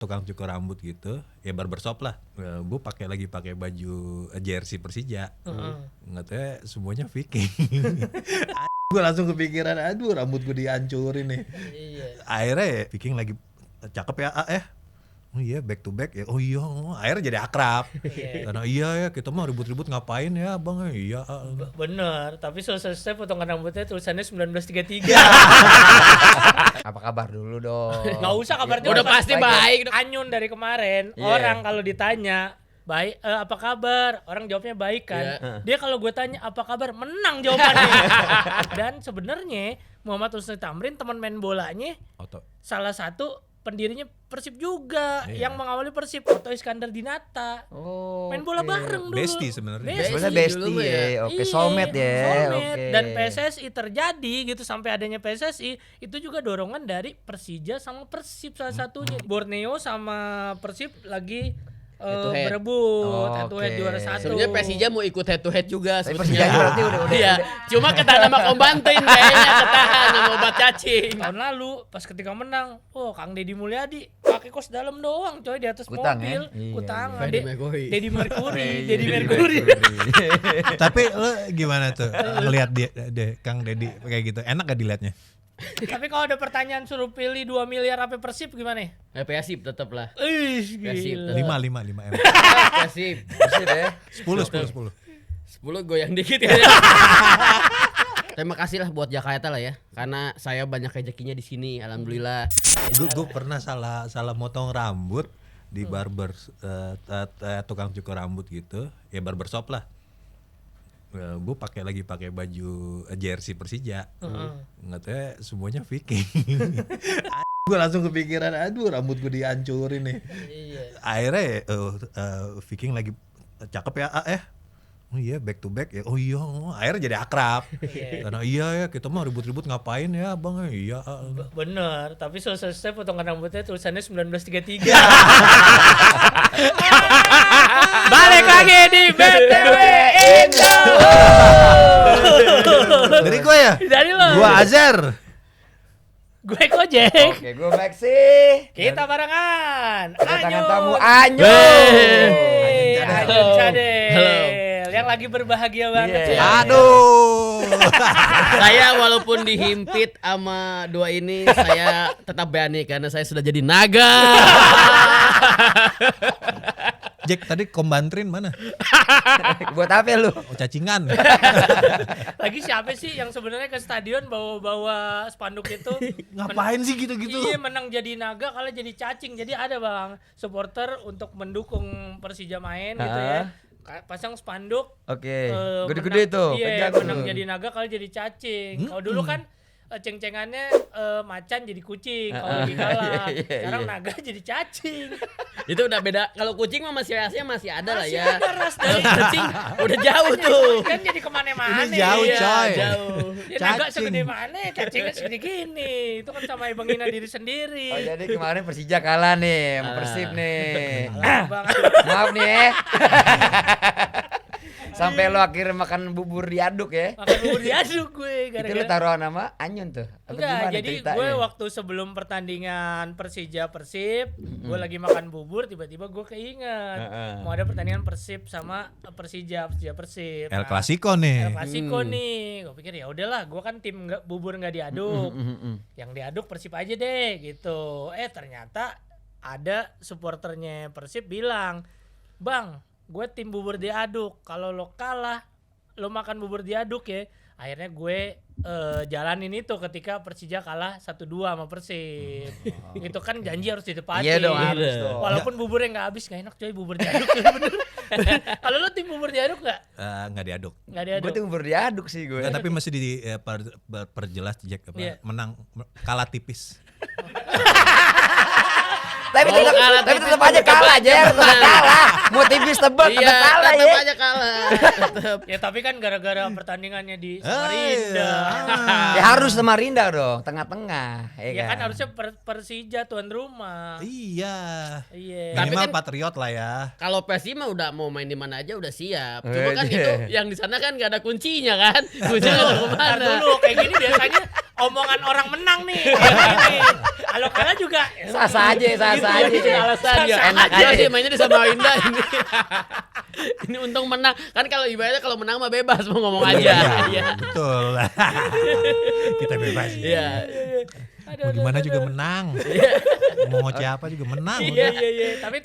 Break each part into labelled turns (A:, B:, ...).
A: tukang cukur rambut gitu, ya barbershop lah. Gue pakai baju jersey Persija. Nggak tahu ya, semuanya Viking. Gue langsung kepikiran, aduh rambut gue dihancurin nih. Akhirnya ya, Viking lagi cakep ya, oh iya back to back ya, oh iya, akhirnya jadi akrab. Karena iya ya, kita mah ribut-ribut ngapain ya bang, iya.
B: Bener, tapi selesai potongan rambutnya tulisannya 1933.
C: Apa kabar dulu dong?
B: Nggak usah kabar dulu.
D: Udah pasti baik.
B: Anyun dari kemarin,
C: Iya.
B: orang kalau ditanya baik, apa kabar? Orang jawabnya baik kan.
C: Iya.
B: Dia kalau gue tanya apa kabar, menang jawabannya. Dan sebenarnya Muhammad Husni Tamrin teman main bolanya
A: Oto.
B: salah satu pendirinya Persib juga,
A: Iya.
B: yang mengawali Persib, Otto Iskandar Dinata.
C: Oh,
B: Main bola bareng dulu.
A: Bestie sebenarnya.
C: Sebenarnya
D: Bestie
C: bestie
D: dulu
C: ya.
D: ya.
C: Oke,
B: Iya,
C: soulmate ya.
B: soulmate.
C: Oke.
B: Dan PSSI terjadi gitu, sampai adanya PSSI itu juga dorongan dari Persija sama Persib salah satunya. Borneo sama Persib lagi
D: Head to head.
B: berebut head to head
C: Oke.
B: juara satu.
D: Sebenarnya Persija mau ikut head to head juga
C: Tapi
D: sebetulnya.
C: Persija berarti udah.
D: Iya, cuma ketahan sama Kombantin kayaknya, ketahan sama obat cacing.
B: Tahun lalu pas ketika menang, Kang Deddy Mulyadi pakai kos dalam doang coy di atas
C: Kutang,
B: mobil,
C: ya? Iya,
B: kutang.
D: iya. Freddie Mercury.
B: Deddy Mercury,
C: Iya,
B: Deddy Mercury.
A: Tapi lo gimana tuh ngelihat dia Kang Deddy kayak gitu? Enak gak dilihatnya?
B: Tapi kalau ada pertanyaan suruh pilih 2 miliar apa Persib gimana?
D: Persib tetap lah.
B: Persib.
D: Persib.
A: 5 M.
D: Persib.
C: Persib ya.
A: 10.
D: 10 goyang dikit ya. Terima kasih lah buat Jakarta lah ya, karena saya banyak rezekinya di sini, alhamdulillah.
A: Gue pernah salah motong rambut di barber, tukang cukur rambut gitu, ya barbershop lah. Gue pakai baju jersey Persija. Nggak tahu ya, semuanya Viking. Gue langsung kepikiran, aduh rambut gue dihancurin nih. Akhirnya ya, Viking lagi cakep ya, oh iya back to back ya, oh iya, akhirnya jadi akrab. Karena iya ya, kita mah ribut-ribut ngapain ya bang, iya.
B: Bener, tapi selesai potongan rambutnya tulisannya 1933. Balik lagi di BTW Indo.
A: Dari gue ya?
B: Dari lo.
A: Gue Azhar.
B: Gue Kojek.
C: Oke, gue Maxi.
B: Kita barengan.
C: Kedatangan
B: Anyun.
C: tamu Anyun.
B: Anyun Cadel.
D: Halo.
B: Yang lagi berbahagia banget
C: Iya.
B: sih.
A: Aduh.
D: Saya walaupun dihimpit sama dua ini, saya tetap berani karena saya sudah jadi naga.
A: Jack tadi kombantrin mana?
C: Buat apa lu?
A: Oh, cacingan.
B: Lagi siapa sih yang sebenarnya ke stadion bawa spanduk itu?
A: Ngapain sih gitu-gitu?
B: Iya, menang jadi naga, kalah jadi cacing. Jadi ada bang supporter untuk mendukung Persija main gitu ya. Pasang spanduk.
C: Oke.
B: eh,
C: Gede-gede
B: menang-
C: tuh.
B: Iya,
C: pegang
B: menang
C: tuh.
B: jadi naga, kalah jadi cacing. Kalau dulu kan ceng-cengannya macan jadi kucing kalau lagi kalah.
C: Iya,
B: Sekarang
C: iya.
B: naga jadi cacing.
D: Itu udah beda. Kalau kucing mah masih rasanya masih ada lah
B: Masih
D: ya.
B: ada ras
D: Kalau
B: dari
D: cacing udah jauh tuh.
B: kan jadi kemana-mana.
A: Ini jauh,
B: Iya,
A: coy.
D: Jauh.
B: Ya, naga
A: Cacing.
B: segede mana, cacingnya segede gini. Itu kan sama menghina diri sendiri.
C: Oh, jadi kemarin Persija kalah nih, sama Persib nih.
B: Bang.
C: Maaf nih ya. Sampai lo akhirnya makan bubur diaduk ya.
B: Makan bubur diaduk gue
C: Itu lo
B: gara-gara.
C: taruhan nama Anyun tuh. Apa
B: Enggak,
C: gimana
B: jadi
C: ceritanya?
B: gue waktu sebelum pertandingan Persija Persib, gue lagi makan bubur, tiba-tiba gue keinget mau ada pertandingan Persib sama Persija Persib.
A: El
B: Nah,
A: Clasico nih.
B: El Clasico nih, gue pikir ya udahlah, gue kan tim bubur nggak diaduk, yang diaduk Persib aja deh gitu. Ternyata ada supporternya Persib bilang, bang, gue tim bubur diaduk, kalau lo kalah, lo makan bubur diaduk ya. Akhirnya gue jalanin itu ketika Persija kalah 1-2 sama Persib. Itu kan janji harus ditepati.
C: Iya dong, harus dong.
B: Walaupun buburnya nggak habis, nggak enak coy bubur diaduk. Bener. Kalau lo tim bubur diaduk nggak?
A: Nggak diaduk.
B: Nggak diaduk.
C: Gue tuh bubur diaduk sih gue.
A: Nggak, tapi masih perjelas Jack apa?
B: Iya.
A: Menang kalah tipis.
C: Tapi
D: Mau
C: tetap,
D: kalah
C: tapi
D: tipis
C: tetap aja
D: bukan
C: kalah aja,
D: menang.
C: tetap kalah. Mau tipis tebal
D: Iya,
C: tetap kalah
D: tetap
C: ya.
D: aja kalah. Tetap.
B: Ya tapi kan gara-gara pertandingannya di Samarinda.
C: Ya harus Samarinda dong, tengah-tengah.
B: Ya kan harusnya Persija tuan rumah.
A: Iya.
B: Iya.
D: Tapi
A: Minimal
D: kan-
A: patriot lah ya.
D: Kalau Persib mah udah mau main di mana aja udah siap.
C: Eh,
D: Cuma kan
C: iya.
D: itu yang di sana kan gak ada kuncinya kan. Kuncinya nggak tahu
B: Ntar
D: kemana.
B: dulu kayak gini biasanya omongan orang menang nih. Ini. Kalau kalah juga
C: Sah-sah aja.
D: Itu alasan ya.
C: Enak
D: Enak aja
C: aja.
D: sih mainnya di sama Indah ini. Ini untung menang. Kan kalau ibaratnya kalau menang mah bebas mau ngomong aja. Iya.
A: Betul. Kita bebas.
D: Iya.
A: Mau gimana juga menang. Mau ngoceh apa juga menang.
B: Iya
A: udah.
B: iya. Tapi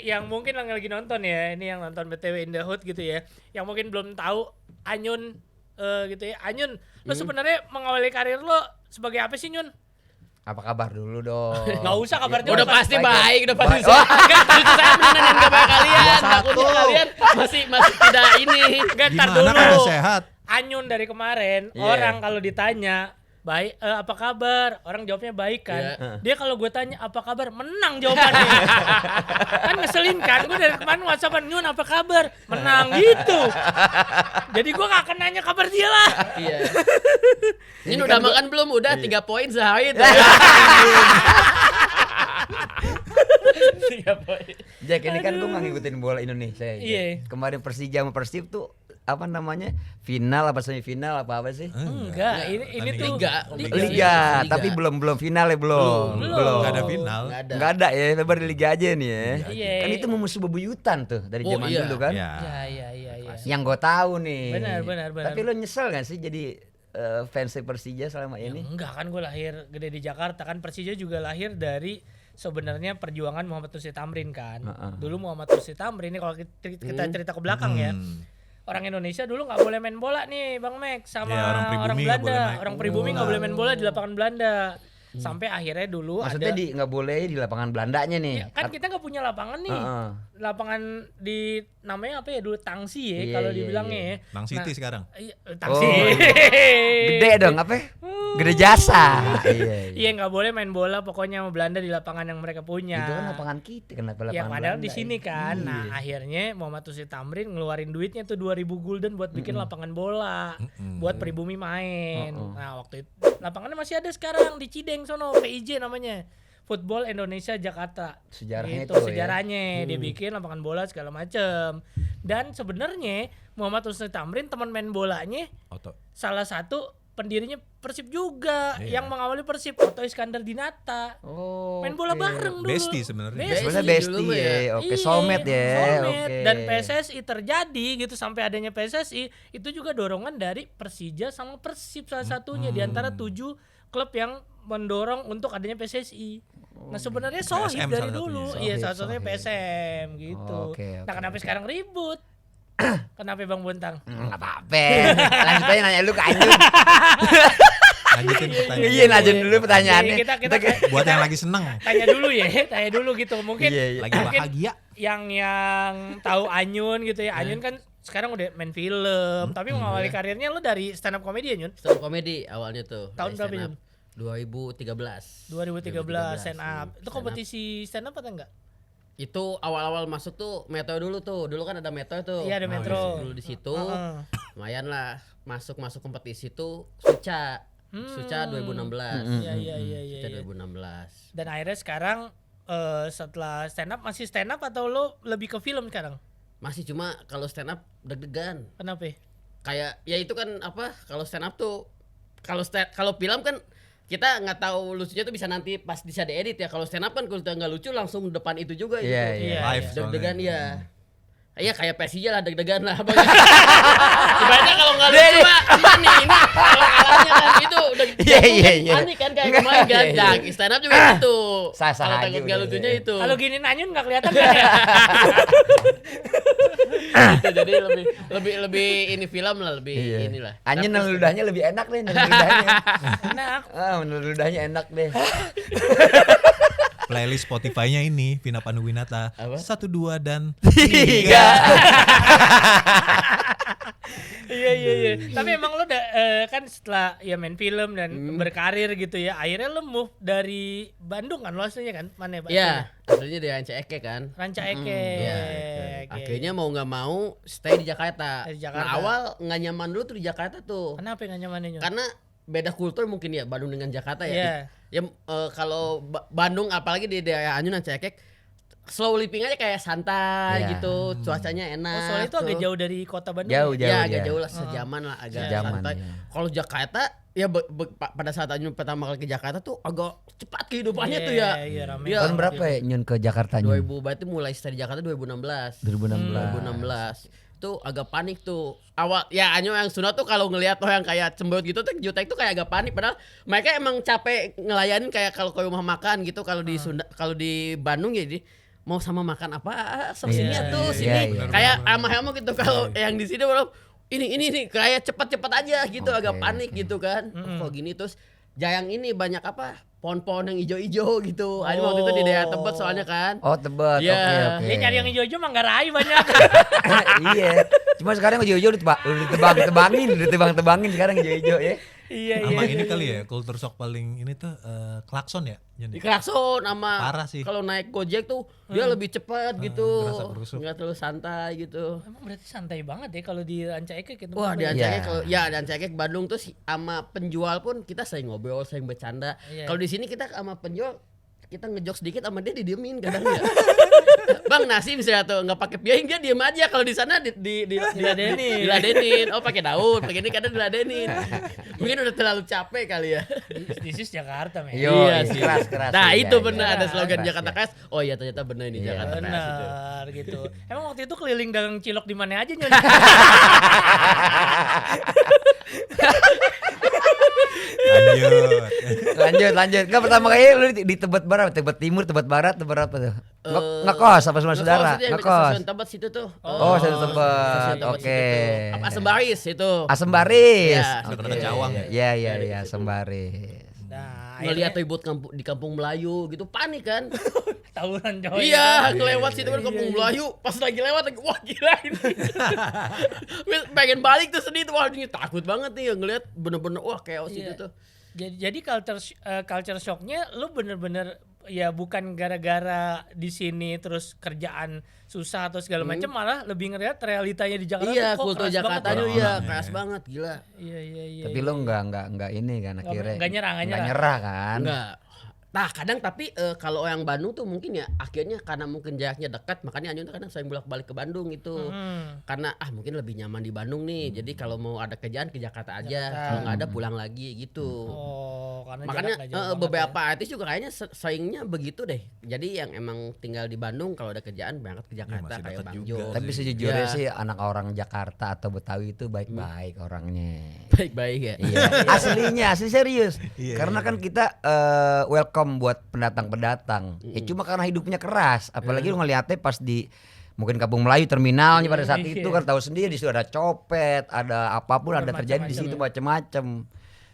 B: yang mungkin yang lagi nonton ya, ini yang nonton BTW in the Hood gitu ya, yang mungkin belum tahu Anyun gitu ya. Anyun, lo sebenarnya mengawali karir lo sebagai apa sih, Nyun?
C: Apa kabar dulu dong?
B: Nggak usah kabarnya
D: Udah pasti baik, udah pasti.
C: Oh.
D: Enggak, justru saya menanyain kabar kalian. Takutnya kalian masih tidak ini.
B: Enggak, ntar
A: Gimana
B: dulu.
A: kada sehat?
B: Anyun dari kemarin,
C: Iya.
B: orang kalau ditanya baik, apa kabar? Orang jawabnya baik kan.
D: Iya.
B: Dia kalau gue tanya apa kabar, menang jawabannya. Kan ngeselin kan? Gue dari kemarin WhatsAppan, Nyun apa kabar? Menang gitu. Jadi gue gak akan nanya kabar dia lah.
D: Iya. Ini udah makan belum? Udah 3 poin sehari tuh. 3 poin.
C: Jack, ini kan gue nggak ngikutin bola Indonesia ya.
B: Iya.
C: Kemarin Persija sama Persib tuh apa namanya? Final apa semifinal apa sih?
B: Enggak, ini tuh
D: Liga.
C: Liga, tapi belum final ya belum.
A: Nggak ada final.
D: Nggak ada.
C: Nggak ada ya, lebar di Liga aja nih ya.
B: Iya.
C: Kan itu musuh bebuyutan tuh dari
D: Oh,
C: zaman
D: iya.
C: dulu kan.
A: Ya.
B: Iya.
C: Yang gue tahu nih.
B: Benar.
C: Tapi lo nyesel gak sih jadi fans Persija selama ini?
B: Enggak kan, gue lahir gede di Jakarta kan. Persija juga lahir dari sebenarnya perjuangan Muhammad Tursi Tamrin kan. Dulu Muhammad Tursi Tamrin ini kalau kita cerita ke belakang ya. Orang Indonesia dulu nggak boleh main bola nih Bang Max sama
A: Iya, orang pribumi
B: orang
A: nggak boleh
B: Belanda.
A: main.
B: Orang pribumi nggak boleh main bola di lapangan Belanda. Sampai akhirnya dulu
C: Maksudnya
B: ada
C: nggak boleh di lapangan Belandanya nih.
B: ya, kan kita nggak punya lapangan nih.
C: Heeh.
B: Lapangan di namanya apa ya dulu Tangsi ya
C: Iya,
B: kalau
C: iya,
B: dibilangnya ya.
A: Nang City sekarang.
B: Iya, Tangsi.
C: Oh. Gede dong apa? Gede jasa. Iya.
B: Iya nggak boleh main bola pokoknya sama Belanda di lapangan yang mereka punya.
C: Itu kan lapangan kita, kenapa lapangan
B: Ya padahal di
C: Belanda
B: sini
C: ya?
B: kan.
C: Iya.
B: Nah, akhirnya Muhammad Tursi Tamrin ngeluarin duitnya tuh 2000 gulden buat bikin lapangan bola. Buat pribumi main. Nah, waktu itu lapangannya masih ada sekarang di Cideng sono, PIJ namanya. Football Indonesia Jakarta.
C: Sejarahnya
B: Itu
C: itu ya.
B: sejarahnya. Dia bikin lapangan bola segala macem. Dan sebenarnya Muhammad Tursi Tamrin teman main bolanya
A: Oto.
B: salah satu pendirinya Persib juga,
A: Iya.
B: yang mengawali Persib, Otto Iskandar Dinata.
C: Oh.
B: Main bola bareng dulu.
A: Bestie sebenarnya.
C: Sebenarnya
D: Bestie
C: bestie
D: dulu
C: ya.
D: ya.
C: Oke,
B: Iya,
C: soulmate ya.
B: soulmate.
C: Oke.
B: Dan PSSI terjadi gitu, sampai adanya PSSI itu juga dorongan dari Persija sama Persib salah satunya di antara 7 klub yang mendorong untuk adanya PSSI. Nah sebenarnya sohib
A: PSM
B: dari
A: salah
B: dulu.
A: satunya.
B: Iya,
C: Sohib,
B: salah satunya
C: sohib.
B: PSM gitu.
C: Oke,
B: Nah
C: oke,
B: kenapa
C: oke.
B: sekarang ribut? Kenapa Bang Bontang?
C: Nggak apa-apa. Lanjut aja nanya lu ke Anjun.
A: Lanjutin pertanyaan.
C: Iya, lanjut dulu pertanyaannya.
B: Kita
A: Buat yang lagi seneng.
B: tanya dulu ya, tanya dulu gitu. Mungkin
C: Iya, iya.
A: Lagi
B: mungkin
A: bahagia.
B: yang tahu Anyun gitu ya. Anyun kan sekarang udah main film, tapi mengawali karirnya lu dari stand up comedy ya, Nyun?
D: Stand up comedy awalnya tuh.
B: Tahun
D: dari
B: berapa,
D: stand up.
B: Nyun?
D: 2013.
B: 2013 stand up. Itu
D: Stand up.
B: kompetisi stand up atau enggak?
D: Itu awal-awal masuk tuh Metro dulu tuh. Dulu kan ada Metro tuh.
B: Iya, ada Metro.
D: Dulu di situ.
B: Heeh.
D: Lumayan lah masuk kompetisi tuh Suca. Suca 2016.
B: Iya iya iya iya.
D: Suca
B: iya.
D: 2016.
B: Dan akhirnya sekarang setelah stand up masih stand up atau lo lebih ke film sekarang?
D: Masih cuma kalau stand up deg-degan.
B: Kenapa?
D: Kayak ya itu kan apa kalau stand up tuh kalau film kan kita nggak tahu lucunya tuh bisa nanti pas bisa diedit ya. Kalau stand up kan kalau nggak lucu langsung depan itu juga
C: Iya,
D: gitu.
C: iya.
A: Live
D: Deg-degan
A: soalnya.
D: ya. Iya kayak Persija lah deg-degan lah. Ibaratnya kalau nggak lucu mah ini kalau kalahnya kan itu udah
C: Iya, iya, iya.
D: panik kan kayak kemarin kan.
C: Iya, iya.
D: Nah, stand up juga gitu.
C: Sah-sah
D: Kalau
C: aja
D: takut
C: udah,
D: nggak lucunya
C: iya.
D: itu.
B: Kalau gini Anyun nggak kelihatan kan ya?
D: Gitu, jadi lebih ini film lah lebih
C: Iya.
D: inilah.
C: Anjun nang ludahnya lebih enak deh, nang ludahnya.
B: Enak.
C: Menurut ludahnya enak deh.
A: Playlist Spotify-nya ini Vina Panduwinata.
D: Apa?
A: 1, 2 dan
C: 3.
B: Iya. Tapi emang lo kan setelah ya main film dan berkarir gitu ya, akhirnya lo move dari Bandung kan lo aslinya kan? Mana ya?
D: Iya, aslinya dari Ranca Eke kan.
B: Ranca Eke.
D: Iya.
B: Oke.
D: Akhirnya mau nggak mau stay di Jakarta.
B: Di Jakarta.
D: Nah, awal nggak nyaman dulu tuh di Jakarta tuh.
B: Kenapa nggak nyamannya? Nyun?
D: Karena beda kultur mungkin ya Bandung dengan Jakarta ya.
B: Iya.
D: Ya kalau Bandung apalagi di daerah Anyun Ranca Ekek slow living aja kayak santai
C: Iya.
D: gitu, cuacanya enak.
B: Oh, soalnya itu agak
D: tuh.
B: jauh dari kota Bandung.
C: Jauh,
B: ya?
C: jauh.
D: Ya agak
C: dia.
D: jauh lah sejaman lah agak
C: Sejaman,
D: santai.
C: iya.
D: Kalau Jakarta ya pada saat Anyun pertama kali ke Jakarta tuh agak cepat kehidupannya tuh ya.
B: Iya, rame.
D: Iya.
C: Tahun berapa ya Nyun ke Jakarta Nyun?
D: 2000 berarti mulai stay di Jakarta 2016.
C: 2016.
D: Tuh agak panik tuh. Awal ya Anyo yang Sunda tuh kalau ngelihat orang kayak cemberut gitu tuh Jutek tuh kayak agak panik padahal mereka emang capek ngelayanin kayak kalau ke rumah makan gitu kalau di Sunda kalau di Bandung ya jadi mau sama makan apa sini
B: Iya,
D: tuh
B: iya,
D: sini
C: iya.
D: kayak ama gitu kalau yang di sini belum ini kayak cepat-cepat aja gitu agak panik gitu kan. Oh, kok gini terus Jayang ini banyak apa pohon-pohon yang ijo-ijo gitu. Ada waktu itu di daerah Tebet soalnya kan.
C: Oh Tebet,
D: Iya.
C: oke.
B: Dia nyari yang hijau-hijau Manggarai banyak.
C: Iya. Cuma sekarang hijau-hijau ditebang-tebangin sekarang hijau-hijau ya.
B: Iya,
A: Sama
B: iya.
A: ini kali ya, culture shock paling ini tuh klakson ya.
D: Di
A: Jadi
D: klakson sama
A: Parah sih.
D: kalau naik Gojek tuh dia lebih cepat gitu.
A: ngerasa kerusuk.
D: Enggak terlalu santai gitu.
B: Emang berarti santai banget ya kalau di Ranca Ekek gitu.
D: Wah, di
B: Bang.
D: Ancakek
C: Iya.
D: kalau ya di Ancakek Bandung tuh sama penjual pun kita sering ngobrol, sering bercanda.
B: Iya.
D: Kalau di sini kita sama penjual kita ngejok sedikit sama dia didiemin kadang ya. Bang nasi misalnya tuh nggak pakai piring dia diem aja kalau di sana
B: Diladenin.
D: diladenin. Oh pakai daun, pakai ini kadang diladenin. Mungkin udah terlalu capek kali ya.
B: This is Jakarta, men.
C: Yo,
D: Iya sih.
C: keras.
D: Nah
C: Iya,
D: itu
C: iya.
D: benar ada slogan
C: Keras,
D: Jakarta
C: ya.
D: Keras. Oh iya ternyata benar ini
C: Iya.
D: Jakarta Keras itu.
B: Benar gitu. Emang waktu itu keliling dagang cilok di mana aja Nyon?
A: lanjut.
C: Enggak pertama kali lu di Tebet Barat, Tebet Timur, Tebet Barat, Tebet apa tuh? Ngekos apa sama saudara?
D: Ngekos itu yang dekat
C: Ngekos.
D: stasiun Tebet situ tuh.
C: Oh, stasiun
D: Stasiun
C: Tebet.
D: Tebet
C: Oke.
D: situ tuh. Apa Sembaris itu.
C: Asam Baris.
D: Iya.
C: Oke.
A: Dekat Cawang ya?
C: Iya, Asam Baris.
B: Nah,
D: Ngelihat
B: akhirnya
D: ribut di kampung Melayu gitu panik kan.
B: tawuran cowok.
D: Iya, kelewat situ kan kampung Melayu. Pas lagi lewat lagi wah gila ini. Pengen balik tuh sedih tuh wah ini takut banget nih yang ngelihat bener-bener wah chaos
B: Iya.
D: itu tuh.
B: Jadi culture shocknya lu bener-bener ya bukan gara-gara di sini terus kerjaan susah atau segala macam malah lebih ngeliat realitanya di Jakarta
D: Iya,
B: tuh kok
D: kultur
B: keras
D: Jakarta
B: banget
D: tuh
B: ya.
D: iya
A: Orang-orangnya.
D: keras banget gila.
B: Iya.
C: Tapi lu enggak ini kan akhirnya.
B: nggak nyerah.
C: Nggak nyerah kan?
D: Enggak. Nah kadang tapi kalau orang Bandung tuh mungkin ya akhirnya karena mungkin jaraknya dekat makanya Anyun tuh kadang sering bolak-balik ke Bandung itu karena mungkin lebih nyaman di Bandung nih jadi kalau mau ada kerjaan ke Jakarta aja kalau nggak ada pulang lagi gitu.
B: Oh, karena
D: Makanya
B: jarak nggak jauh banget
D: beberapa artis juga kayaknya seringnya begitu deh. Jadi yang emang tinggal di Bandung kalau ada kerjaan berangkat ke Jakarta
A: masih
D: kayak
A: deket
D: Bang
A: juga
D: Jo.
A: sih.
C: Tapi sejujurnya
D: Iya.
C: sih anak orang Jakarta atau Betawi itu baik-baik orangnya.
D: Baik-baik ya.
C: Iya, asli serius.
A: Iya,
C: Karena
A: iya,
C: kan kita welcome buat pendatang. Ya cuma karena hidupnya keras, apalagi lu ngeliatnya pas di mungkin Kampung Melayu terminalnya pada saat itu kan tahu sendiri di situ ada copet, ada apapun ada terjadi di situ macam-macam.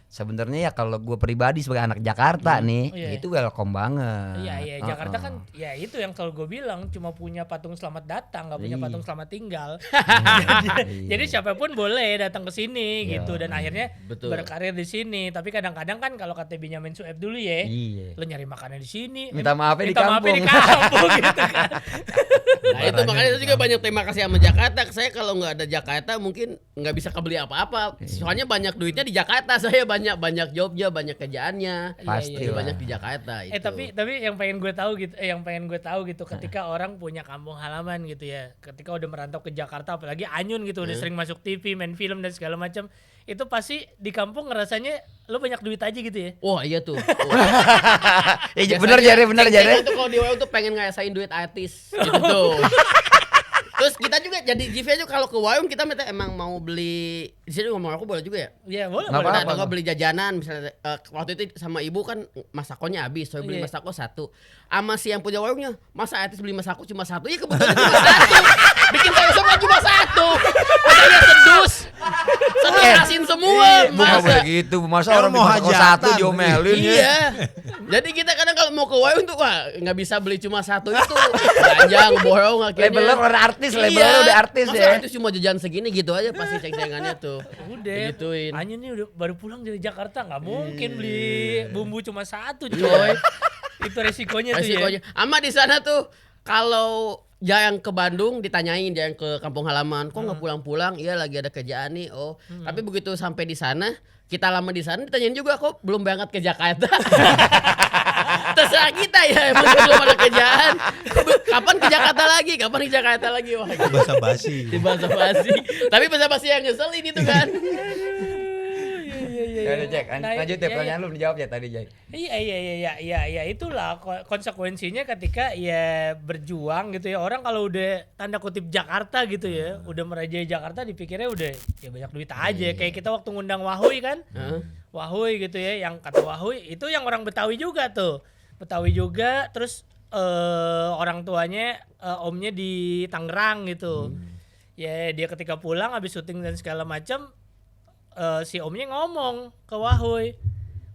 C: Sebenarnya ya kalau gue pribadi sebagai anak Jakarta nih,
B: Iya.
C: itu welcome banget.
B: Iya, Jakarta kan ya itu yang kalau gue bilang cuma punya patung selamat datang, nggak punya
C: Iya.
B: patung selamat tinggal.
C: Iya.
B: Jadi siapapun boleh datang ke sini
C: Iya.
B: gitu dan akhirnya
D: Betul.
B: berkarir di sini. Tapi kadang-kadang kan kalau kata Benyamin Sueb dulu ya,
C: Iya.
B: lo nyari makannya di sini,
C: Minta maafnya di
B: minta maafnya di
C: kampung.
B: kampung gitu kan.
D: Nah itu makanya itu juga banyak terima kasih sama Jakarta. Saya kalau nggak ada Jakarta mungkin nggak bisa kebeli apa-apa. Soalnya banyak duitnya di Jakarta. Saya banyak jobnya, banyak kerjaannya.
C: Pasti
D: Jadi
C: lah.
D: banyak di Jakarta itu.
B: Tapi yang pengen gue tahu gitu, ketika orang punya kampung halaman gitu ya, ketika udah merantau ke Jakarta, apalagi Anyun gitu udah sering masuk TV, main film dan segala macam, itu pasti di kampung ngerasanya lo banyak duit aja gitu ya.
D: Wah iya tuh.
C: Bener Jare.
D: Ceng-cengan tuh kalau di Wayang tuh pengen ngerasain duit artis gitu tuh. Terus kita juga jadi GV aja kalau ke Wayang kita minta emang mau beli di sini ngomong aku boleh juga ya.
B: Iya boleh.
C: Nggak
B: boleh.
C: apa-apa.
D: Atau beli jajanan misalnya waktu itu sama ibu kan masakonya habis, saya beli
B: Iya.
D: masako 1. Sama si yang punya warungnya, masa artis beli masako cuma 1? Iya kebetulan cuma 1. Bikin saya semua cuma 1. Makanya sedus. Sedus asin semua.
C: Bukan boleh gitu, masa orang
A: mau
C: mau satu
A: hajatan.
C: diomelin ya.
D: Iya. Jadi kita kadang kalau mau ke warung tuh wah nggak bisa beli cuma 1 itu. Belanja ngebohong akhirnya.
C: Labelnya udah artis,
D: Iya.
C: labelnya udah artis
D: Masa
C: ya.
D: artis cuma jajan segini gitu aja pasti ceng-cengannya tuh.
B: Udah.
D: Digituin.
B: Anyun nih udah baru pulang dari Jakarta, nggak mungkin beli bumbu cuma 1
D: Iya.
B: coy. Itu resikonya tuh ya.
D: Resikonya. Ama di sana tuh kalau yang ke Bandung ditanyain yang ke kampung halaman, kok nggak pulang-pulang? Iya lagi ada kerjaan nih. Oh, tapi begitu sampai di sana, kita lama di sana ditanyain juga kok belum berangkat ke Jakarta. Terserah kita ya, emang belum ada kerjaan. Kapan ke Jakarta lagi? Kapan ke Jakarta lagi? Wah,
A: Bahasa basi.
D: di basa-basi. Tapi basa-basi yang ngeselin itu kan.
B: Iya.
C: Ya udah Jack,
B: Nah,
C: lanjut deh
B: iya,
C: pertanyaan lu dijawab ya tadi Jack.
B: Iya, itulah konsekuensinya ketika ya berjuang gitu ya. Orang kalau udah tanda kutip Jakarta gitu ya, udah merajai Jakarta dipikirnya udah ya banyak duit aja. Kayak kita waktu ngundang Wahui kan. Wahui gitu ya, yang kata Wahui itu yang orang Betawi juga tuh. Betawi juga, terus orang tuanya omnya di Tangerang gitu. Ya dia ketika pulang habis syuting dan segala macam si omnya ngomong ke Wahui,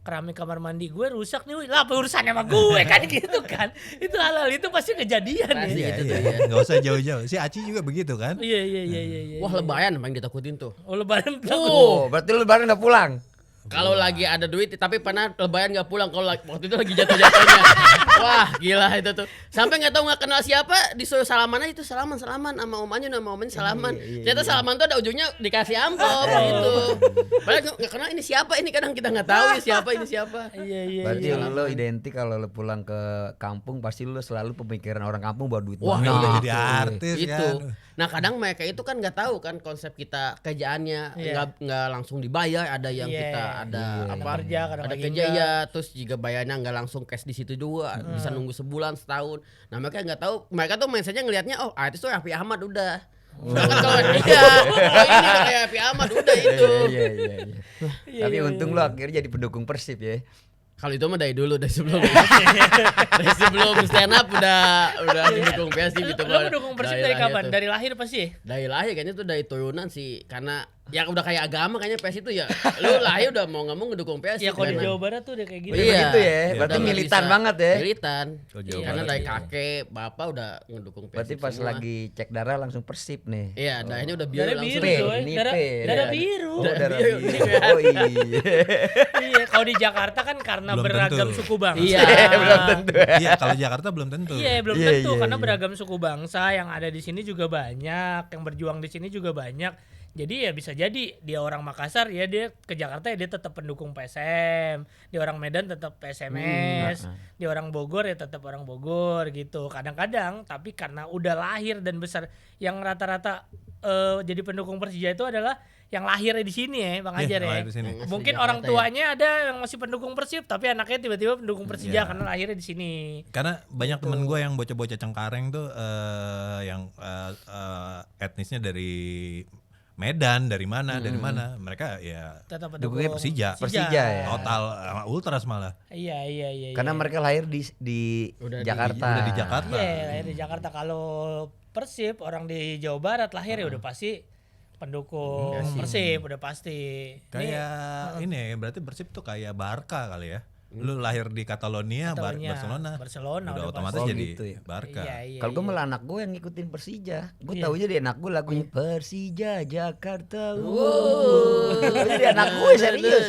B: keramik kamar mandi gue rusak nih, lah apa urusannya sama gue kan gitu kan. Itu hal-hal itu pasti kejadian
D: Pasti
B: ya.
D: gitu tuh
A: Iya,
D: ya.
A: nggak usah jauh-jauh. Si Aci juga begitu kan?
B: Iya.
D: Wah, lebaran paling ditakutin tuh.
B: Oh lebaran
C: Oh, berarti lu baru udah pulang.
D: Kalau lagi ada duit tapi pernah lebaran nggak pulang kalau waktu itu lagi jatuh-jatuhnya. Wah, gila itu tuh. Sampai nggak tahu nggak kenal siapa disuruh salaman aja itu salaman sama omanya sama omanya salaman. Ternyata salaman tuh ada ujungnya dikasih amplop gitu. Padahal nggak kenal ini siapa ini kadang kita nggak tahu ini siapa.
B: Iya.
C: Berarti lu identik kalau lu pulang ke kampung pasti lu selalu pemikiran orang kampung bawa duit
D: Wah,
C: banyak.
A: Udah
D: Nah,
A: jadi artis
D: Itu.
A: kan.
D: Nah kadang mereka itu kan nggak tahu kan konsep kita kerjaannya nggak langsung dibayar, ada yang kita ada apa
B: kerja, kadang
D: ada
B: lagi
D: kerja
B: enggak.
D: ya, terus juga bayarnya nggak langsung cash di situ juga, bisa nunggu sebulan setahun. Nah mereka nggak tahu, mereka tuh mindsetnya ngelihatnya oh artis tuh Raffi Ahmad udah. Sedangkan kalau ini udah kayak Raffi Ahmad udah itu.
C: Iya. Tapi untung lu akhirnya jadi pendukung Persib ya.
D: Kalau itu mah dari dulu dari sebelum stand up udah mendukung Persib gitu.
B: Lu mendukung Persib dari
D: lahir
B: kapan?
D: tuh.
B: Dari lahir pasti?
D: Dari lahir kayaknya tuh dari turunan sih, karena ya udah kayak agama kayaknya PS itu ya. Lu lahir udah mau nggak mau ngedukung PS.
B: Ya kalau di Jawa Barat tuh udah kayak gitu.
C: Iya. Begitu ya, berarti
D: udah
C: militan
D: bisa.
C: banget ya.
D: Militan.
A: Kalau Jawa
D: Karena
A: Barat,
D: dari
A: iya.
D: kakek, bapak udah ngedukung PS.
C: Berarti pas lagi cek darah langsung Persib nih.
D: Iya, darahnya udah biru
B: Darah
D: langsung.
B: biru
C: P,
B: coy.
C: ini
B: Darah
C: P.
B: darah biru.
C: Oh, darah
D: biru.
C: biru. Oh iya.
B: Iya, kalau di Jakarta kan karena
A: Belum
B: beragam
A: tentu.
B: suku bangsa.
D: Iya,
C: Belum tentu.
A: Iya, kalau Jakarta belum tentu.
B: Iya, belum
C: Iya,
B: tentu
C: iya,
B: karena
C: iya.
B: beragam suku bangsa yang ada di sini juga banyak, yang berjuang di sini juga banyak. Jadi ya bisa jadi dia orang Makassar ya dia ke Jakarta ya dia tetap pendukung PSM, dia orang Medan tetap PSMS, dia orang Bogor ya tetap orang Bogor gitu. Kadang-kadang tapi karena udah lahir dan besar yang rata-rata jadi pendukung Persija itu adalah yang lahirnya di sini ya, Bang
A: Iya,
B: Ajar
A: yang
B: ya.
A: lahir di sini.
B: Mungkin
D: Asli
B: orang
D: Jakarta
B: tuanya ada yang masih pendukung Persib tapi anaknya tiba-tiba pendukung Persija
A: Iya.
B: karena lahirnya di sini.
A: Karena banyak temen gue yang bocah-bocah Cengkareng tuh yang etnisnya dari Medan, dari mana, mereka ya
B: Tetap
C: Dukungnya
B: pendukung
C: Persija ya.
A: total ultras malah.
B: Iya.
C: Karena mereka lahir di
D: Udah di-
C: Jakarta.
A: Udah di Jakarta.
B: Iya, lahir di Jakarta. Kalau Persib orang di Jawa Barat lahir ya udah pasti pendukung Persib udah pasti.
A: Kayak ini ya, berarti Persib tuh kayak Barca kali ya. Lu lahir di Catalonia,
B: Catalonia,
A: Barcelona.
B: Barcelona
A: Udah
B: udah
A: otomatis
C: pasti.
A: jadi
C: Oh, gitu ya.
A: Barca.
B: Iya.
C: Kalau gue malah anak gue yang ngikutin Persija. Gue
B: Iya.
C: taunya dari anak gue lagunya Persija Jakarta. Wow. Jadi anak gue serius.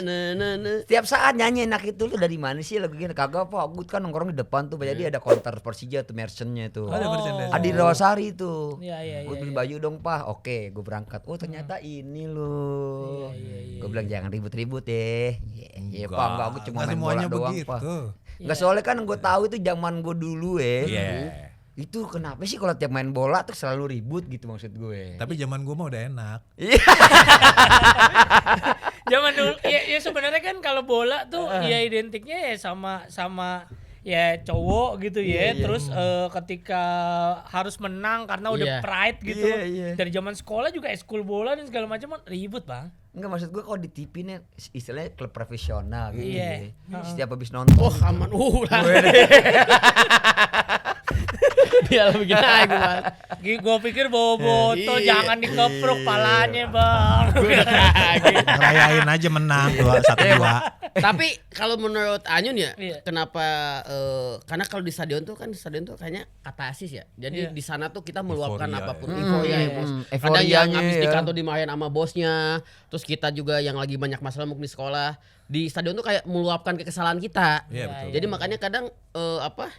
C: Setiap saat nyanyi enak itu lu dari mana sih lagu gini? Kagak apa, gue kan nongkrong di depan tuh. Jadi ada konter Persija tuh merchantnya tuh.
A: Ada merchandise.
C: Adi Rawasari tuh.
B: Iya.
C: Gue beli baju dong pak. Oke, gue berangkat. Oh ternyata ini loh. Gue bilang jangan ribut-ribut ya. Iya pak, enggak aku cuma main bola
A: semuanya
C: doang
A: begitu.
C: pak. Enggak soalnya kan gue tahu itu zaman gue dulu ya.
A: Iya.
C: Itu kenapa sih kalau tiap main bola tuh selalu ribut gitu maksud gue.
A: Tapi zaman gue mah udah enak.
B: Zaman dulu ya sebenarnya kan kalau bola tuh ya identiknya ya sama ya cowok gitu ya. Terus ketika harus menang karena udah
D: Iya.
B: pride gitu.
C: Iya.
B: Dari zaman sekolah juga ekskul bola dan segala macam ribut, Bang.
C: Enggak maksud gue kalau di TV nih istilahnya klub profesional gitu.
B: Iya.
C: Ya. Setiap habis nonton.
D: Oh aman, lah. Dia begini aja Bang.
B: Gue pikir bawa botol
D: Iya.
B: jangan dikepruk palanya, Bang.
A: Ngerayain aja menang 2-1-2.
D: Tapi kalau menurut Anyun ya,
B: Iya.
D: kenapa? Karena kalau di stadion tuh kayaknya katasis ya. Jadi
B: Iya.
D: di sana tuh kita meluapkan
A: Euforia,
D: apapun,
A: ya.
D: euforia, emosi. Ada
C: Euforianya
D: yang habis di
C: ya.
D: kantor dimarahin sama bosnya, terus kita juga yang lagi banyak masalah mungkin di sekolah. Di stadion tuh kayak meluapkan kekesalan kita.
A: Iya betul.
D: Jadi makanya kadang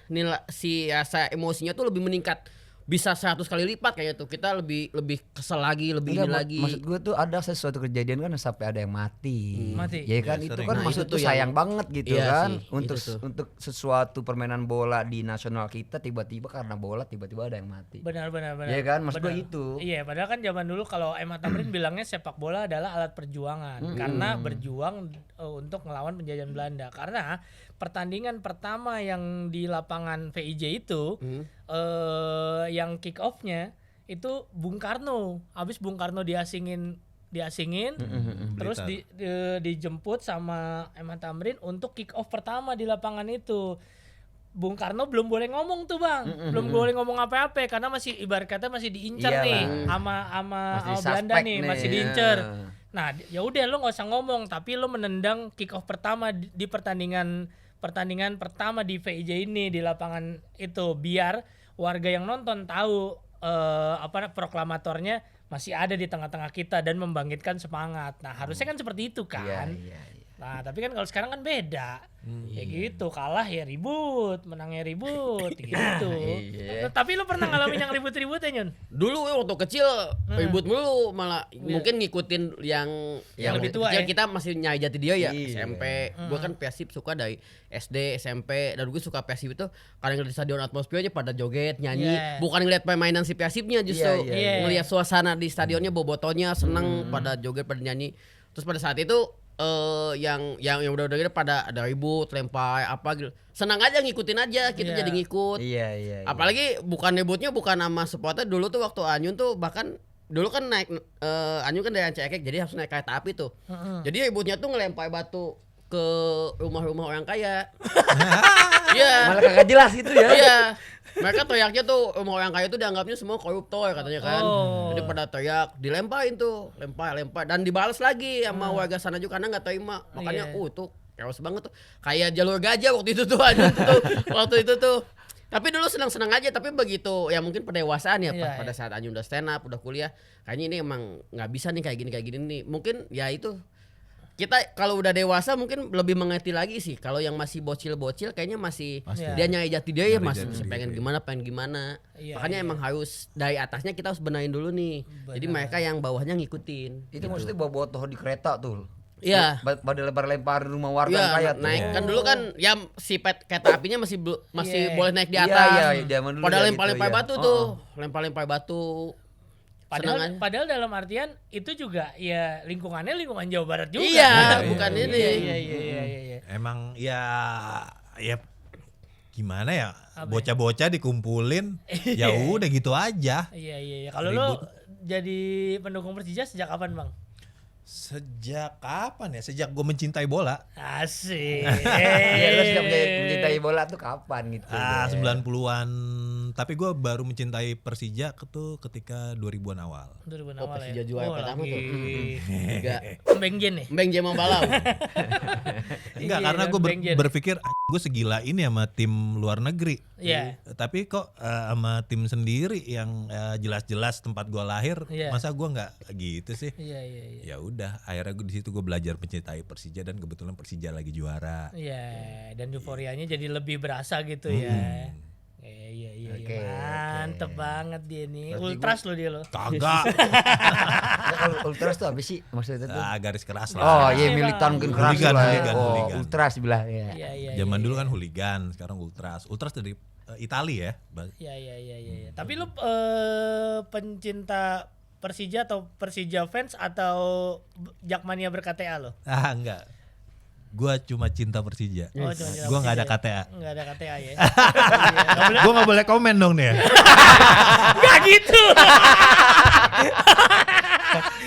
D: nilai si rasa emosinya tuh lebih meningkat bisa 100 kali lipat kayaknya tuh. Kita lebih kesel lagi, lebih ini lagi.
C: Maksud gue tuh ada sesuatu kejadian kan sampai ada yang mati.
B: Mati.
C: Ya kan
A: Ya,
C: itu
A: sering.
C: kan
D: Nah,
C: maksud
D: itu
C: tuh
D: tuh
C: sayang
D: yang-
C: banget gitu
D: Iya
C: kan
D: sih,
C: untuk
D: itu tuh.
C: untuk sesuatu permainan bola di nasional kita tiba-tiba karena bola tiba-tiba ada yang mati.
B: Benar.
C: Iya kan, maksud gue
B: Benar.
C: itu.
B: Iya, padahal kan zaman dulu kalau Emma Tamrin bilangnya sepak bola adalah alat perjuangan karena berjuang untuk melawan penjajahan Belanda. Karena pertandingan pertama yang di lapangan VIJ itu yang kick off-nya itu Bung Karno. Habis Bung Karno diasingin terus dijemput sama Emma Tamrin untuk kick off pertama di lapangan itu. Bung Karno belum boleh ngomong tuh bang, belum boleh ngomong apa-apa karena masih ibarat kata masih diincar
C: Iyalah.
B: nih sama
C: Masih
B: Belanda
C: suspek
B: nih,
C: nih.
B: masih diincar.
C: Ya.
B: Nah ya udah lo nggak usah ngomong, tapi lo menendang kick off pertama di pertandingan pertama di VIJ ini di lapangan itu biar warga yang nonton tahu proklamatornya masih ada di tengah-tengah kita dan membangkitkan semangat. Nah harusnya kan seperti itu kan.
C: Iya.
B: Nah tapi kan kalau sekarang kan beda. Ya gitu, kalah ya ribut, menangnya ribut gitu.
C: Iya.
B: Tapi lu pernah ngalamin yang ribut-ribut ya Nyun?
D: Dulu waktu kecil ribut mulu, malah mungkin ngikutin yang
B: lebih tua
D: kecil.
B: ya?
D: Kita masih Nyai Jati dia ya,
C: Iya.
D: SMP. Gue kan Persib suka dari SD, SMP, dan gue suka Persib itu karena ngeliat di stadion atmosfernya pada joget, nyanyi,
B: Iya.
D: bukan ngeliat permainan si Persibnya justru.
C: Iya.
D: Ngeliat suasana di stadionnya bobotonya seneng pada joget, pada nyanyi. Terus pada saat itu yang udah gitu pada ada ribut, lempar apa gitu. Senang aja ngikutin aja, kita
B: Iya.
D: jadi ngikut.
C: Iya.
D: Apalagi bukan ributnya bukan sama supporter. Dulu tuh waktu Anyun tuh bahkan dulu kan naik Anyun kan dari Ancekek jadi harus naik kereta api tuh. Jadi ributnya tuh ngelempar batu ke rumah-rumah orang kaya. Iya.
C: Malah kagak jelas gitu ya.
D: Iya. Mereka teriaknya tuh rumah orang kaya tuh dianggapnya semua koruptor katanya kan.
B: Oh.
D: Jadi pada teriak, dilemparin tuh, lempar dan dibalas lagi sama warga sana juga karena nggak terima. Makanya
B: Iya.
D: tuh chaos banget tuh. Kayak jalur gajah waktu itu tuh Anyun tuh. Waktu itu tuh. Tapi dulu senang-senang aja, tapi begitu ya mungkin pendewasaan ya
B: Iya,
D: pada saat Anyun udah stand up, udah kuliah, kayaknya ini emang nggak bisa nih kayak gini nih. Mungkin ya itu kita kalau udah dewasa mungkin lebih mengerti lagi sih. Kalau yang masih bocil-bocil kayaknya masih
A: Pasti.
D: dia nyari jati dia ya
A: Nyari
D: masih
A: jati
D: pengen
A: diri.
D: pengen gimana.
B: Iya,
D: Makanya
B: iya.
D: emang harus dari atasnya kita harus benahin dulu nih. Jadi mereka yang bawahnya ngikutin.
C: Itu maksudnya bawa toh di kereta tuh.
D: Iya.
C: Pada lempar-lempar rumah warga
D: Iya,
C: kaya tuh.
D: naik kan dulu kan ya si kereta apinya masih
B: Iya.
D: boleh naik di
C: Iya,
D: atas.
C: iya, zaman dulu
D: Padahal
C: kayak
D: lempar-lempar
C: gitu, iya.
D: batu tuh, lempar-lempar batu. Senang aja.
B: Padahal dalam artian itu juga ya lingkungan Jawa Barat juga.
D: Iya,
B: kan?
D: bukan ini.
B: Iya.
A: Emang ya gimana ya, bocah-bocah dikumpulin, ya udah gitu aja.
B: Iya. Kalau lu jadi pendukung Persija sejak kapan, Bang?
A: Sejak kapan ya? Sejak gue mencintai bola.
B: Asik.
C: Iya, lu sejak mencintai bola tuh kapan gitu?
A: 90-an. Tapi gue baru mencintai Persija tuh ketika 2000-an awal.
B: 2000
D: Oh,
B: awal
D: Persija
B: ya.
D: juara pertama tuh.
B: Enggak. Mbeng Jen nih.
D: Mbeng Jemang Balau.
A: Enggak,
B: Iya,
A: karena gue
B: Bang Jen.
A: berpikir gue segila ini sama tim luar negeri.
B: Iya.
A: Tapi kok sama tim sendiri yang jelas-jelas tempat gue lahir,
B: Iya.
A: masa gue nggak gitu sih?
B: Iya.
A: Ya udah, akhirnya gue di situ gue belajar mencintai Persija dan kebetulan Persija lagi juara.
B: Iya, dan euforianya jadi lebih berasa gitu ya. Iya.
C: Oke,
B: Mantep
C: oke.
B: banget dia nih.
C: Berarti
B: Ultras lo dia lo.
A: Kagak.
C: Nah, kalau ultras tuh apa sih maksudnya tuh?
A: Garis keras
C: Oh
A: lah.
C: iya,
B: Bang.
C: militan mungkin keras
A: Hooligan,
C: lah.
A: hooligan,
C: Oh,
A: hooligan.
C: ultras bilang ya.
B: Iya.
A: Zaman dulu kan hooligan, sekarang ultras. Ultras dari Italia ya.
B: Iya. Tapi lu pencinta Persija atau Persija fans atau Jakmania ber-KTA lo?
A: Enggak. Gua cuma cinta Persija.
B: Oh, cuma cinta
A: Gua nggak ada
B: Persija.
A: KTA.
B: Nggak ada KTA ya.
A: Gua nggak boleh komen dong nih.
B: Nggak gitu.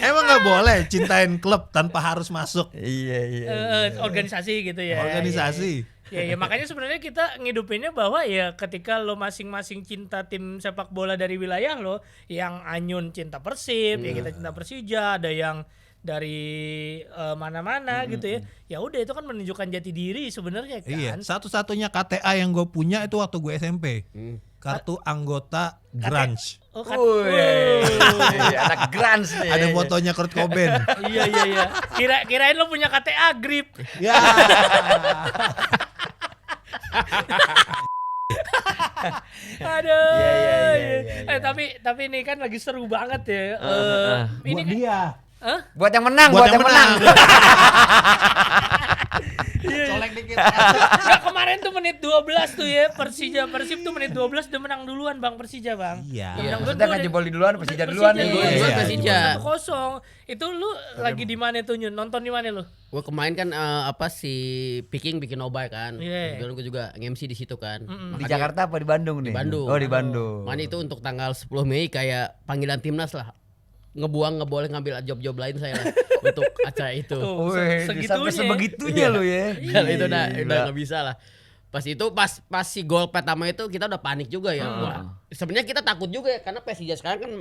A: Emang nggak boleh cintain klub tanpa harus masuk
C: Iya.
B: Organisasi gitu ya.
A: organisasi.
B: Ya, makanya sebenarnya kita ngidupinnya bahwa ya ketika lo masing-masing cinta tim sepak bola dari wilayah lo, yang Anyun cinta Persib, ya kita cinta Persija, ada yang dari mana-mana gitu ya. Ya udah itu kan menunjukkan jati diri sebenarnya kan.
A: Iya. Satu-satunya KTA yang gue punya itu waktu gue SMP. Kartu anggota Grunge.
B: Oh, kan.
C: Anak grunge nih.
A: Ada fotonya Kurt Cobain.
B: Iya. Kirain lo punya KTA grip.
A: Ya.
B: Aduh.
C: Iya.
B: tapi ini kan lagi seru banget ya. Ini
A: Buat dia.
B: Hah?
C: Buat yang menang,
A: Buat yang menang.
C: Colek dikit.
B: Nggak, kemarin tuh menit 12 tuh ya Persija Persib tuh menit 12 udah menang duluan Bang Persija Bang.
A: Iya.
B: Udah menang
C: Maksudnya
B: duluan
C: nggak
B: tuh
C: jebol di duluan, Persija duluan nih.
D: Duluan
A: Iya.
D: Persija.
B: 1-0. Itu lu lagi di mana tuh Nyun? Nonton di mana lu?
D: Gue kemarin kan si Piking bikin Obay kan.
B: Iya.
D: Kebetulan gue juga nge-MC di situ kan.
C: Di Jakarta apa di Bandung nih?
D: Di Bandung.
C: Oh, di Bandung.
D: Makanya itu untuk tanggal 10 Mei kayak panggilan timnas lah. Nggak boleh ngambil job-job lain saya lah untuk acara itu.
B: Tuh,
C: Wih, sampai sebegitunya lu ya.
D: Kalau itu udah nggak bisa lah. Pas itu pas si gol pertama itu kita udah panik juga ya. Wah, sebenarnya kita takut juga ya karena Persija sekarang kan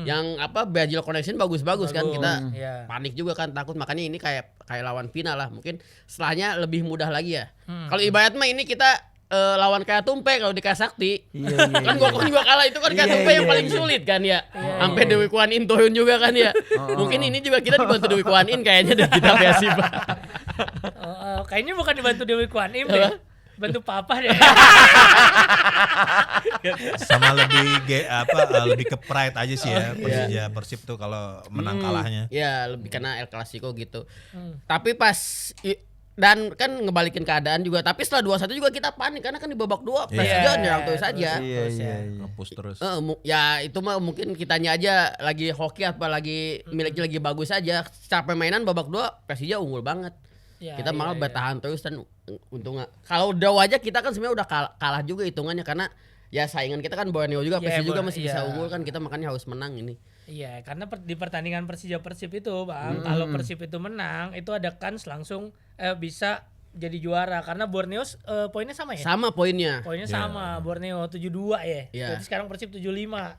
D: yang Brazil Connection bagus-bagus kan, kita
B: Iya.
D: panik juga kan, takut. Makanya ini kayak lawan final lah. Mungkin setelahnya lebih mudah lagi ya. Kalau ibarat mah ini kita lawan kayak Tumpe kalau di Kasakti.
C: Iya, iya,
D: Kan gua juga kalah itu kan kayak Tumpe yang paling sulit kan ya. Sampai Dewi Kwan In turun juga kan ya. Mungkin ini juga kita dibantu Dewi Kwan In kayaknya dan kita Persib.
B: Kayaknya bukan dibantu Dewi Kwan Im deh. Bantu papa deh.
A: Sama lebih ke pride aja sih ya Persija Persib tuh kalau menang kalahnya.
D: Ya lebih karena El Clasico gitu. Tapi dan kan ngebalikin keadaan juga. Tapi setelah 2-1 juga kita panik karena kan di babak 2 Persija nyerang terus saja.
C: Iya.
A: Ngepus terus.
D: Ya itu mah mungkin kitanya aja lagi hoki apa lagi miliknya lagi bagus aja. Secara permainan babak 2 Persija unggul banget.
B: Ya,
D: Kita malah
B: iya.
D: bertahan terus dan untungnya. Kalau draw aja kita kan sebenarnya udah kalah juga hitungannya karena ya saingan kita kan Borneo juga,
B: Iya,
D: Persija juga masih bisa
B: iya.
D: unggul kan, kita makanya harus menang ini.
B: Iya, karena di pertandingan Persija Persib itu, Bang, kalau Persib itu menang, itu ada kans langsung bisa jadi juara karena Borneo poinnya sama ya?
D: Sama poinnya.
B: Poinnya sama, Borneo 72 ya.
D: Iya.
B: Berarti sekarang Persib 75.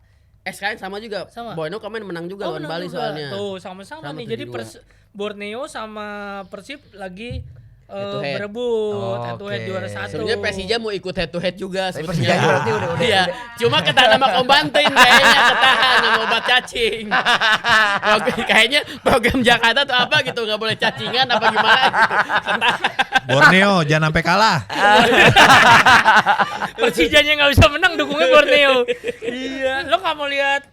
D: Sekarang sama juga.
B: Sama.
D: Borneo kemarin menang juga lawan
B: menang
D: Bali
B: juga.
D: soalnya.
B: Tuh, sama-sama
D: Sama
B: nih. Jadi
D: 72.
B: Borneo sama Persib lagi
D: Head to head.
B: berebut
C: Oh,
B: head to head
C: oke.
B: juara satu.
D: Sebenarnya Persija mau ikut head to head juga
C: Tapi
D: sebetulnya.
C: Persija berarti udah
D: Iya, cuma ketahan sama Om Bantuin kayaknya, ketahan sama obat cacing. Kayaknya program Jakarta tuh apa gitu, nggak boleh cacingan apa gimana gitu. Ketahan.
A: Borneo jangan sampai kalah.
B: Persijanya nggak bisa menang, dukungnya Borneo. Iya, lo nggak mau lihat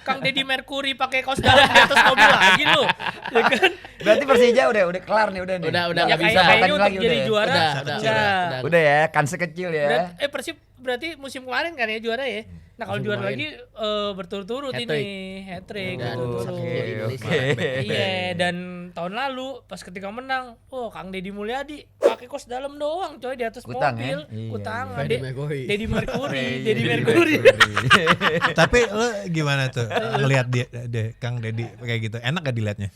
B: Kang Deddy Mercury pakai kaos dalam di atas mobil lagi lo, ya kan?
C: Berarti Persija udah kelar nih udah nih.
D: Udah
B: Ya
D: nggak bisa.
B: kayaknya
C: Tanding
B: untuk
C: lagi
B: jadi
C: udah ya?
B: juara
D: Udah.
B: enggak.
C: Udah ya, kan sekecil ya.
B: Persib berarti musim kemarin kan ya juara ya. Nah kalau
D: Musim
B: juara
D: kemarin.
B: lagi berturut-turut
D: Hat-trick.
B: ini hat-trick
D: Dan
B: berturut-turut.
C: Oke.
B: Iya, dan tahun lalu pas ketika menang, Kang Deddy Mulyadi pakai kos dalam doang coy di atas
C: Kutang,
B: mobil,
C: ya? Iya,
B: kutang.
C: iya.
D: Freddie Mercury.
B: Deddy Mercury,
C: Iya,
B: Deddy Mercury.
A: Tapi lo gimana tuh ngelihat dia Kang Deddy kayak gitu? Enak gak dilihatnya?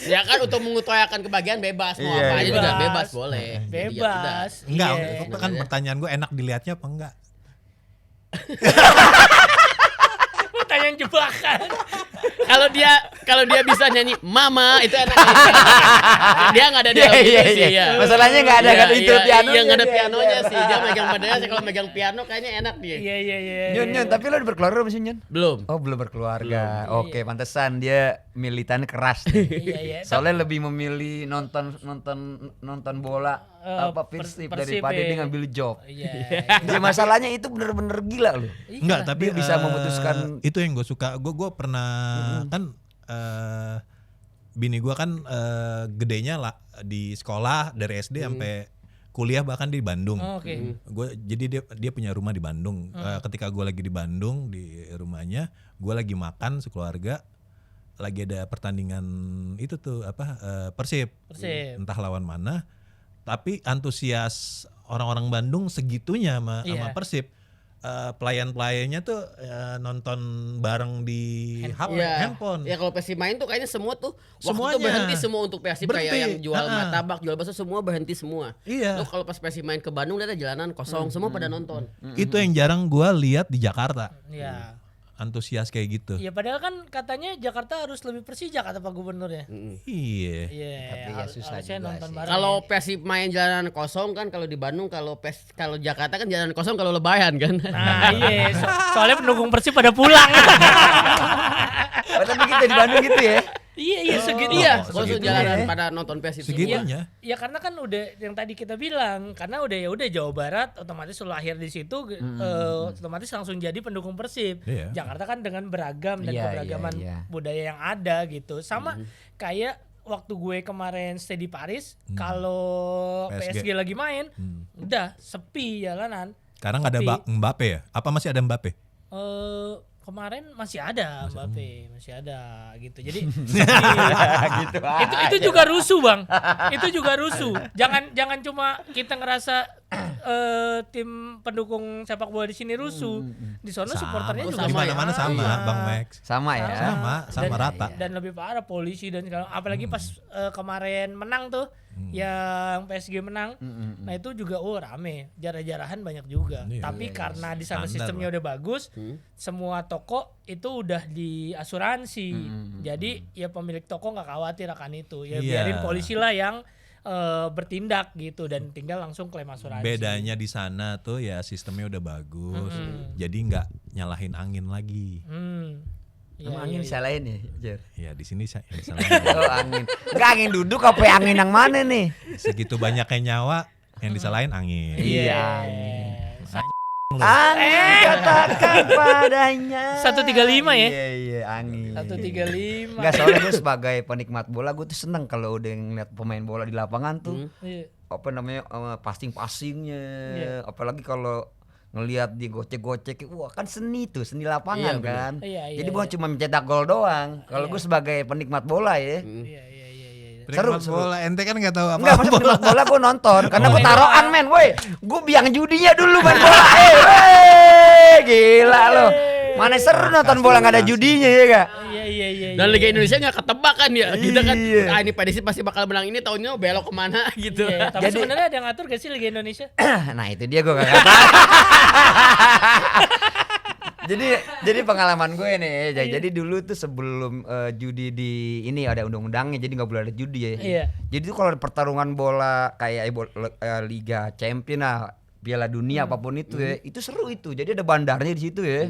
D: Ya kan untuk mengutarakan kebahagiaan bebas, mau
C: Iya,
D: apa aja
C: bebas.
D: juga bebas boleh. Jadi ya udah.
B: Bebas.
A: Enggak,
B: Iya.
A: itu kan pertanyaan gue enak dilihatnya apa enggak?
B: Pertanyaan jebakan.
D: Kalau dia bisa nyanyi Mama itu enak. Dia nggak ada di
C: Iya,
D: album
C: iya,
D: sih
C: iya.
D: ya.
C: Masalahnya nggak ada kan itu pianonya
D: Iya nggak ada
C: dia.
D: pianonya sih. Dia megang badannya, kalau megang piano kayaknya enak dia.
B: Iya.
C: Nyun, tapi lo udah berkeluarga belum sih Nyun?
D: Belum.
C: Oh belum berkeluarga. Oke, pantesan dia militannya keras nih.
B: Iya.
C: Soalnya lebih memilih nonton bola Persib daripada
B: ya.
C: dia ngambil job.
B: Iya.
C: Ya masalahnya itu bener-bener gila loh.
A: Enggak, tapi
C: Dia bisa memutuskan.
A: itu yang gue suka. Gue pernah kan bini gue kan gedenya lah di sekolah dari SD sampai kuliah bahkan di Bandung.
B: Oh, oke.
A: Jadi dia punya rumah di Bandung. Ketika gue lagi di Bandung di rumahnya, gue lagi makan sekeluarga, lagi ada pertandingan itu tuh Persib. Entah lawan mana. Tapi antusias orang-orang Bandung segitunya sama
B: Iya.
A: Persib. Pelayan-pelayannya tuh nonton bareng di handphone.
D: Ya kalau Persib main tuh kayaknya semua tuh waktu
A: Semuanya.
D: itu berhenti semua untuk Persib, kayak
A: Berhenti.
D: yang jual martabak, jual bakso semua berhenti semua.
A: Iya.
D: Tuh kalau pas Persib main ke Bandung lihat jalanan kosong semua pada nonton.
A: Itu yang jarang gue lihat di Jakarta.
B: Iya.
A: Antusias kayak gitu.
B: Iya, padahal kan katanya Jakarta harus lebih Persija kata Pak Gubernurnya.
A: Iya.
B: Iya.
C: Tapi ya susah
B: harusnya
C: juga
B: nonton
C: sih.
B: bareng.
D: Kalau
B: ya.
D: Persib main jalanan kosong kan, kalau di Bandung kalau Jakarta kan jalanan kosong kalau Lebaran kan.
B: Nah, iya. Soalnya pendukung Persib pada pulang.
C: Oh, tapi kita di Bandung gitu ya.
B: Iya segitu.
D: Iya,
A: Oh,
D: kalau
A: segitu.
D: jalanan pada nonton PES itu.
A: Segitunya.
B: Ya karena kan udah yang tadi kita bilang, karena udah Jawa Barat otomatis lu lahir di situ otomatis langsung jadi pendukung Persib.
A: Iya.
B: Jakarta kan dengan beragam dan
C: Iya,
B: keberagaman
C: iya.
B: budaya yang ada gitu. Sama kayak waktu gue kemarin stay di Paris, kalau
A: PSG.
B: PSG lagi main, udah sepi jalanan.
A: Sekarang ada
B: Sepi.
A: Mbappe ya? Apa masih ada Mbappe?
B: Kemarin masih ada Mbappe, masih ada gitu. Jadi
C: Gitu
B: itu juga rusuh bang, itu juga rusuh. Jangan cuma kita ngerasa tim pendukung sepak bola di sini rusuh, di sana supporternya juga
A: di mana-mana sama,
B: Iya.
A: Bang Max.
C: Sama ya.
A: Sama rata.
B: Dan lebih parah polisi dan segala, apalagi pas kemarin menang tuh, yang PSG menang, nah itu juga rame, jarah-jarahan banyak juga.
A: Iya,
B: Tapi karena di sana
A: Standar
B: sistemnya
A: lah.
B: udah bagus, semua toko itu udah diasuransi, jadi ya pemilik toko nggak khawatir akan itu, ya
A: Iya.
B: biarin polisi lah yang bertindak gitu dan tinggal langsung klaim asuransi.
A: Bedanya di sana tuh ya sistemnya udah bagus. Jadi nggak nyalahin angin lagi.
B: Iya,
C: Emang angin disalahin ya, Jer?
A: Ya di sini yang salah.
C: Oh, angin. Enggak angin duduk apa angin yang mana nih?
A: Segitu banyaknya nyawa yang disalahin angin.
C: Iya.
B: Eh.
C: Angin katakan padanya.
B: 135 ya?
C: Iya, angin.
B: 135.
C: Enggak, soalnya gue sebagai penikmat bola gue tuh seneng kalau udah ngeliat pemain bola di lapangan tuh.
B: Iya.
C: Apa namanya passing-passingnya.
B: Iya.
C: Apalagi kalau ngelihat di gocek-gocek, wah kan seni tuh, seni lapangan
D: Iya, bener.
C: kan.
B: Iya,
C: Jadi bukan cuma mencetak gol doang. Kalau gue sebagai penikmat bola ya.
B: Iya.
C: Seru,
A: Penikmat bola ente kan nggak tahu
C: Enggak, masa
A: apa-apa.
C: penikmat bola gue nonton karena gue taruhan men, woi. Gue biang judinya dulu main bola. Gila lo. Mana seru nonton bola nggak ada judinya ya gak?
B: Iya.
D: Dan Liga Indonesia nggak ketebak kan ya. Kita kan
C: Iya.
D: ini PDSI pasti bakal menang ini, tahunnya belok kemana gitu.
B: Iya, tapi
C: Jadi-
B: sebenarnya ada yang ngatur gak sih Liga Indonesia?
C: Nah itu dia gue gak tahu. jadi pengalaman gue nih, jadi dulu tuh sebelum judi di ini ada undang-undangnya, jadi nggak boleh ada judi ya.
B: Iya.
C: Jadi tuh kalau ada pertarungan bola kayak Liga Champion lah, Piala Dunia apapun itu ya, itu seru itu. Jadi ada bandarnya di situ ya.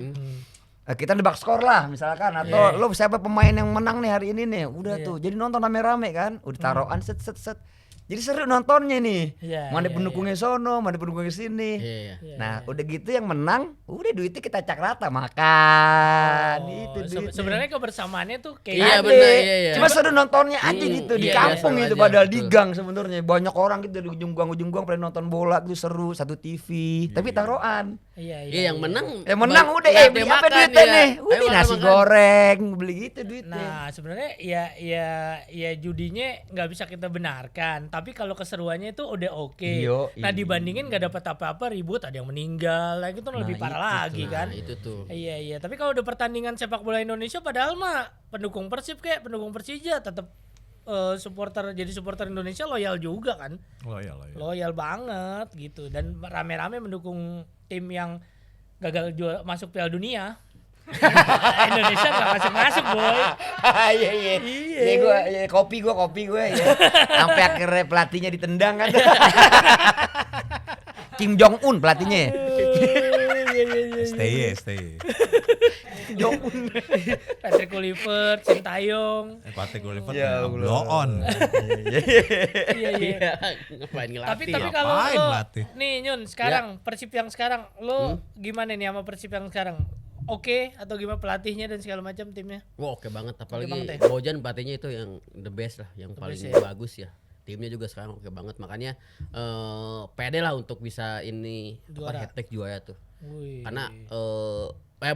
C: Kita nebak skor lah misalkan, atau lo siapa pemain yang menang nih hari ini nih, udah tuh. Jadi nonton rame-rame kan, udah taruhan set. Jadi seru nontonnya nih.
B: Iya,
C: Mana
B: iya,
C: pendukungnya sono, mana pendukungnya sini.
D: Iya.
C: Nah, udah gitu yang menang, udah duitnya kita cak rata makan. Itu duitnya.
B: Sebenarnya kebersamaannya tuh kayak
D: Iya,
C: Ada.
D: bener, iya.
C: Cuma seru nontonnya aja gitu di
D: iya,
C: kampung
D: seru
C: gitu,
D: aja,
C: padahal di
D: betul.
C: gang sebenarnya banyak orang gitu di ujung gang pada nonton bola gitu seru, satu TV, tapi taruhan.
D: Iya, yang menang.
C: Yang menang udah
D: nggak
C: beli
D: dia
C: apa
D: makan,
C: duitnya
D: ya.
C: nih?
D: Ayo
C: Udah
D: makan,
C: nasi
D: makan.
C: goreng, beli gitu duitnya.
B: Nah, sebenarnya ya judinya nggak bisa kita benarkan, tapi kalau keseruannya itu udah oke.
C: Yo,
B: Nah,
C: iya.
B: dibandingin nggak dapat apa-apa, ribut, ada yang meninggal, lagi itu lebih parah lagi kan.
D: Nah, itu tuh.
B: Iya, tapi kalau udah pertandingan sepak bola Indonesia, padahal mah pendukung Persib kayak pendukung Persija tetap supporter Indonesia loyal juga kan.
A: Loyal.
B: Loyal banget gitu, dan rame-rame mendukung tim yang gagal masuk Piala Dunia. Indonesia nggak masuk boy.
C: Iya. Iya gua kopi gue ya. Sampai akhirnya pelatihnya ditendang kan. Kim Jong Un pelatihnya.
A: Stay.
C: Jong Un.
B: Patrick Kluivert, Sintayong.
A: Patrick Kluivert
C: Ya Allah.
A: blow on.
B: Iya.
D: Iya, ngapain
B: Tapi
D: ngelatih?
B: kalau
A: Ngapain
B: lo
A: latih?
B: nih Nyun sekarang Persib yang sekarang lo gimana nih sama Persib yang sekarang? Oke atau gimana pelatihnya dan segala macam timnya?
D: Wah, oke banget, apalagi
B: banget ya?
D: Bojan pelatihnya itu yang the best lah, yang paling
B: best ya?
D: bagus ya. Timnya juga sekarang oke banget, makanya pede lah untuk bisa ini
B: Juara.
D: hat-trick juara tuh.
B: Wih.
D: Karena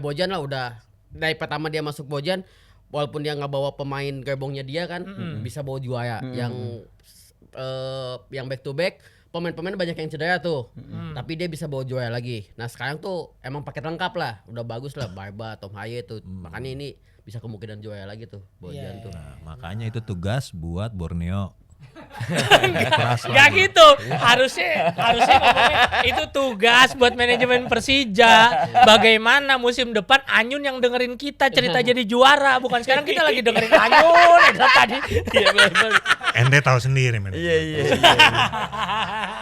D: Bojan lah udah dari pertama dia masuk Bojan, walaupun dia nggak bawa pemain gerbongnya dia kan, bisa bawa juara. Yang back to back pemain-pemain banyak yang cedera tuh, tapi dia bisa bawa juara lagi. Nah sekarang tuh emang paket lengkap lah, udah bagus lah, Barba, Tom Haye tuh, makanya ini bisa kemungkinan juara lagi tuh Bojan
B: Iya,
D: tuh.
A: Nah, makanya itu tugas buat Borneo.
B: Nggak gitu. Harusnya ngomongnya itu tugas buat manajemen Persija. Bagaimana musim depan Anyun yang dengerin kita cerita jadi juara, bukan sekarang kita lagi dengerin Anyun itu tadi.
D: Iya benar.
A: Ente tahu sendiri men.
C: Iya.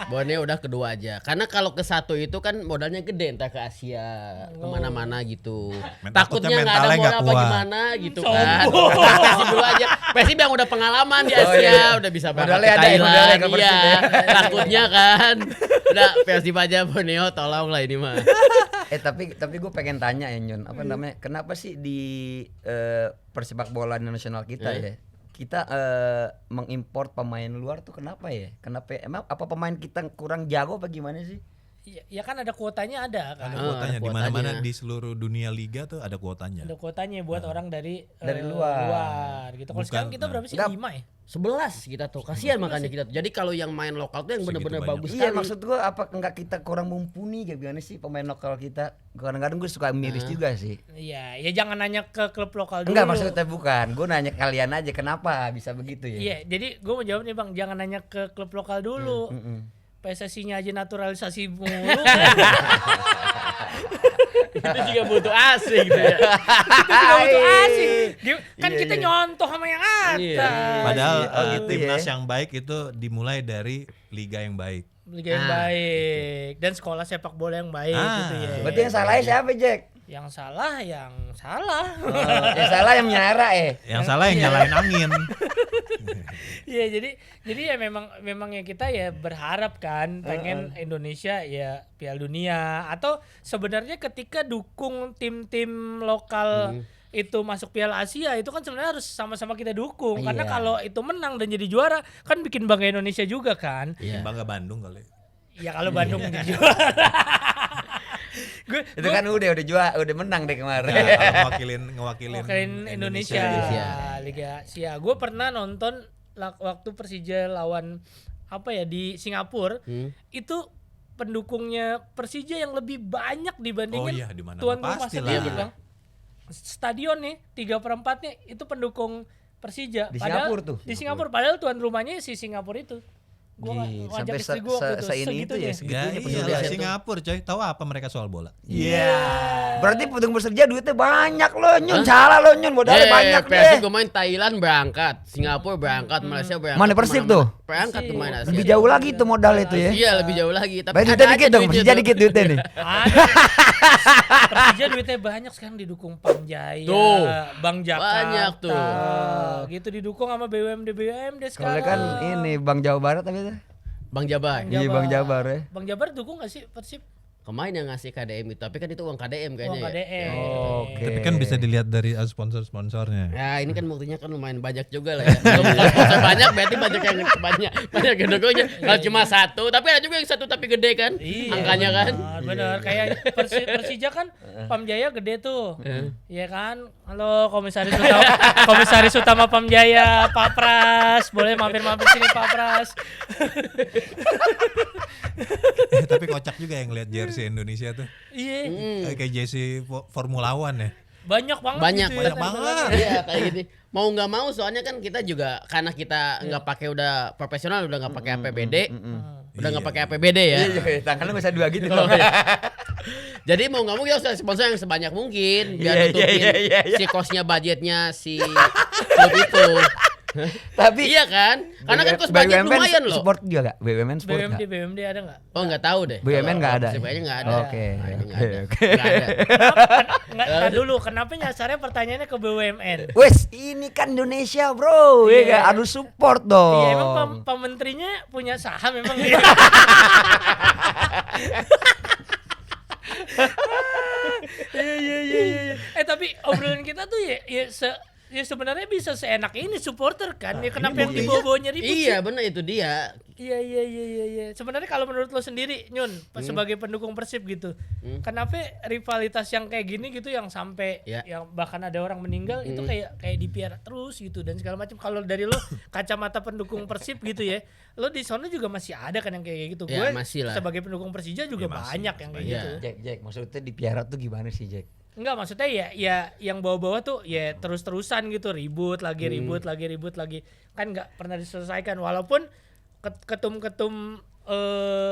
D: Borneo udah kedua aja. Karena kalau ke satu itu kan modalnya gede, entah ke Asia, kemana-mana gitu. Takutnya nggak ada
A: mentalnya nggak
D: modal apa
A: kuat.
D: gimana gitu kan. Persib dulu aja. Persib yang udah pengalaman di Asia, udah bisa berangkat
C: Modalnya
D: ke
C: ada ya, modalnya
D: Thailand.
C: ke Persib
D: Iya,
C: ya.
D: takutnya kan. Udah Persib aja Borneo, tolong lah ini mah.
C: Tapi gue pengen tanya ya Nyun, apa namanya? Kenapa sih di persepak bola nasional kita ya? Kita mengimpor pemain luar tuh kenapa ya? Kenapa emang apa pemain kita kurang jago apa gimana sih?
B: Ya kan ada kuotanya ada kan.
A: Ada kuotanya di
D: kuotanya.
A: mana-mana di seluruh dunia liga tuh ada kuotanya.
B: Ada kuotanya buat orang dari
C: luar.
B: gitu. Kalau
A: Bukan,
B: sekarang kita berapa sih?
C: Enggak.
B: 5 ya?
D: 11 kita tuh. Kasihan makanya kita tuh. Jadi kalau yang main lokal tuh yang
A: Segitu
D: bener-bener
A: banyak.
D: bagus
C: Iya
D: sekali.
C: maksud gue apa enggak kita kurang mumpuni kayak gimana sih pemain lokal kita? Kadang-kadang gue suka miris juga sih.
B: Iya, ya jangan nanya ke klub lokal dulu.
C: Enggak maksudnya bukan, gue nanya kalian aja kenapa bisa begitu ya?
B: Iya, jadi gue mau jawab nih Bang, jangan nanya ke klub lokal dulu. PSSI-nya aja naturalisasi mulu.
D: Itu juga butuh asing gitu ya.
B: Itu juga butuh asing. Kan kita nyontoh sama yang atas.
D: Iya.
A: Padahal
C: Oh, gitu
A: timnas
C: ya.
A: yang baik itu dimulai dari liga yang baik.
B: Liga yang baik dan sekolah sepak bola yang baik gitu ya.
C: Berarti yang salahnya siapa Jack?
B: Yang salah.
C: Yang salah yang menyara
A: Yang salah yang nyalain angin.
B: Iya, jadi ya memang ya kita ya berharap kan pengen Indonesia ya Piala Dunia, atau sebenarnya ketika dukung tim-tim lokal itu masuk Piala Asia itu kan sebenarnya harus sama-sama kita dukung, karena
C: Iya.
B: kalau itu menang dan jadi juara kan bikin bangga Indonesia juga kan.
D: Iya.
A: Bangga Bandung kali.
B: Ya kalau Bandung jadi juara.
C: Itu kan udah menang deh kemarin.
A: Ya, ngewakilin
B: Mewakilin Indonesia. Liga Asia. Gue pernah nonton waktu Persija lawan apa ya di Singapura. Itu pendukungnya Persija yang lebih banyak dibandingin
A: Oh iya, di mana-mana
B: tuan rumah
A: pastilah.
B: sendiri, Bang. Stadion nih 3/4-nya itu pendukung Persija.
C: Di Singapura tuh.
B: Di Singapura, padahal tuan rumahnya si Singapura itu. Gua
C: Gila,
B: ngajak
C: sampai
B: istri gua waktu itu
C: se-ini itu
B: segitunya.
C: ya,
A: Ya
C: segitunya
A: iya
C: penduduknya
A: lah,
C: itu.
A: Singapura coy. Tahu apa mereka soal bola?
C: Iya. Berarti pendukung Persija duitnya banyak loh Nyun. Salah loh Nyun, modalnya banyak
D: Persib
C: deh.
D: gue main Thailand berangkat, Singapura berangkat, Malaysia berangkat.
C: Mana Persib
D: kemana-mana.
C: tuh?
D: Berangkat ke mana?
C: Lebih jauh lagi tuh modal itu ya.
D: Iya lebih jauh lagi. Tapi
C: Baik
D: ada
C: duitnya
D: aja
C: dikit dong,
D: duitnya
C: Persija
D: tuh.
C: dikit duitnya nih.
B: Ada. Persija duitnya banyak sekarang didukung Pamjaya,
D: Tuh.
B: Bang Jakarta.
D: Banyak tuh.
B: Gitu didukung sama BUMD
C: Kalau
B: sekarang.
C: kan ini Bang Jawa Barat tapi itu.
D: Bang Jabar.
C: Iya Bang Jabar ya.
B: Bang Jabar dukung gak sih Persib?
D: Kemarin yang ngasih KDM itu, tapi kan itu uang KDM kayaknya.
B: Uang
D: ya.
B: KDM.
C: Oke.
A: Tapi kan bisa dilihat dari sponsor-sponsornya.
D: Ya ini kan buktinya kan lumayan banyak juga lah ya. Kalau sponsor banyak berarti banyak yang dukungnya. Kalau cuma satu, tapi ada juga yang satu tapi gede kan. Angkanya kan.
B: Bener. Kayak Persija kan Pamjaya gede tuh. Iya kan? Halo Komisaris Utama Pamjaya, Pak Pras. Boleh mampir-mampir sini Pak Pras.
A: Tapi kocak juga yang lihat jersey Indonesia tuh.
B: Iya.
A: Kayak jersey Formula One ya.
B: Banyak banget
D: Banyak,
B: gitu ya.
A: banyak banget.
D: Iya kayak gitu. Mau nggak mau soalnya kan kita juga karena kita nggak pakai udah profesional, udah nggak pakai APBD, udah nggak pakai APBD ya.
C: Iya, tangan lu bisa dua gitu
D: Oh,
C: loh.
D: iya. Jadi mau nggak mau kita harus sponsor yang sebanyak mungkin biar
C: Iya,
D: nutupin
C: iya.
D: si kosnya budgetnya si klub itu.
C: Tapi
D: Iya kan? Karena kan kos budget
C: BUMN
D: lumayan loh.
C: Support juga gak? BUMN support gak?
B: BUMD ada nggak?
D: Oh nggak tahu deh.
C: BUMN nggak ada.
D: Kayaknya nggak ada.
C: Oke,
D: Nah, ini nggak
C: oke,
D: ada.
C: oke.
D: Nggak ada.
B: Nggak dulu. Kenapa nyasarnya pertanyaannya ke BUMN?
C: Wes, ini kan Indonesia bro, ya
B: Iya.
C: kan? Harus support dong.
B: Iya emang pementerinya punya saham emang dia. Iya. Tapi obrolan kita tuh ya sebenarnya bisa seenak ini supporter kan. Ya kenapa yang dibawa-bawanya ribut sih?
D: Iya benar itu dia.
B: Iya. Sebenarnya kalau menurut lo sendiri, Nyun, sebagai pendukung Persib gitu, kenapa rivalitas yang kayak gini gitu, yang sampai
D: Ya.
B: yang bahkan ada orang meninggal itu kayak dipiara terus gitu dan segala macam. Kalau dari lo kacamata pendukung Persib gitu ya, lo di sana juga masih ada kan yang kayak gitu.
D: Ya,
B: Gue
D: masih lah.
B: sebagai pendukung Persija juga
A: Ya, masih,
B: banyak yang kayak
D: banyak.
B: gitu.
C: Jack, maksudnya dipiara tuh gimana sih Jack?
B: Enggak, maksudnya ya yang bawah-bawah tuh ya terus-terusan gitu, ribut lagi. Kan nggak pernah diselesaikan walaupun ketum-ketum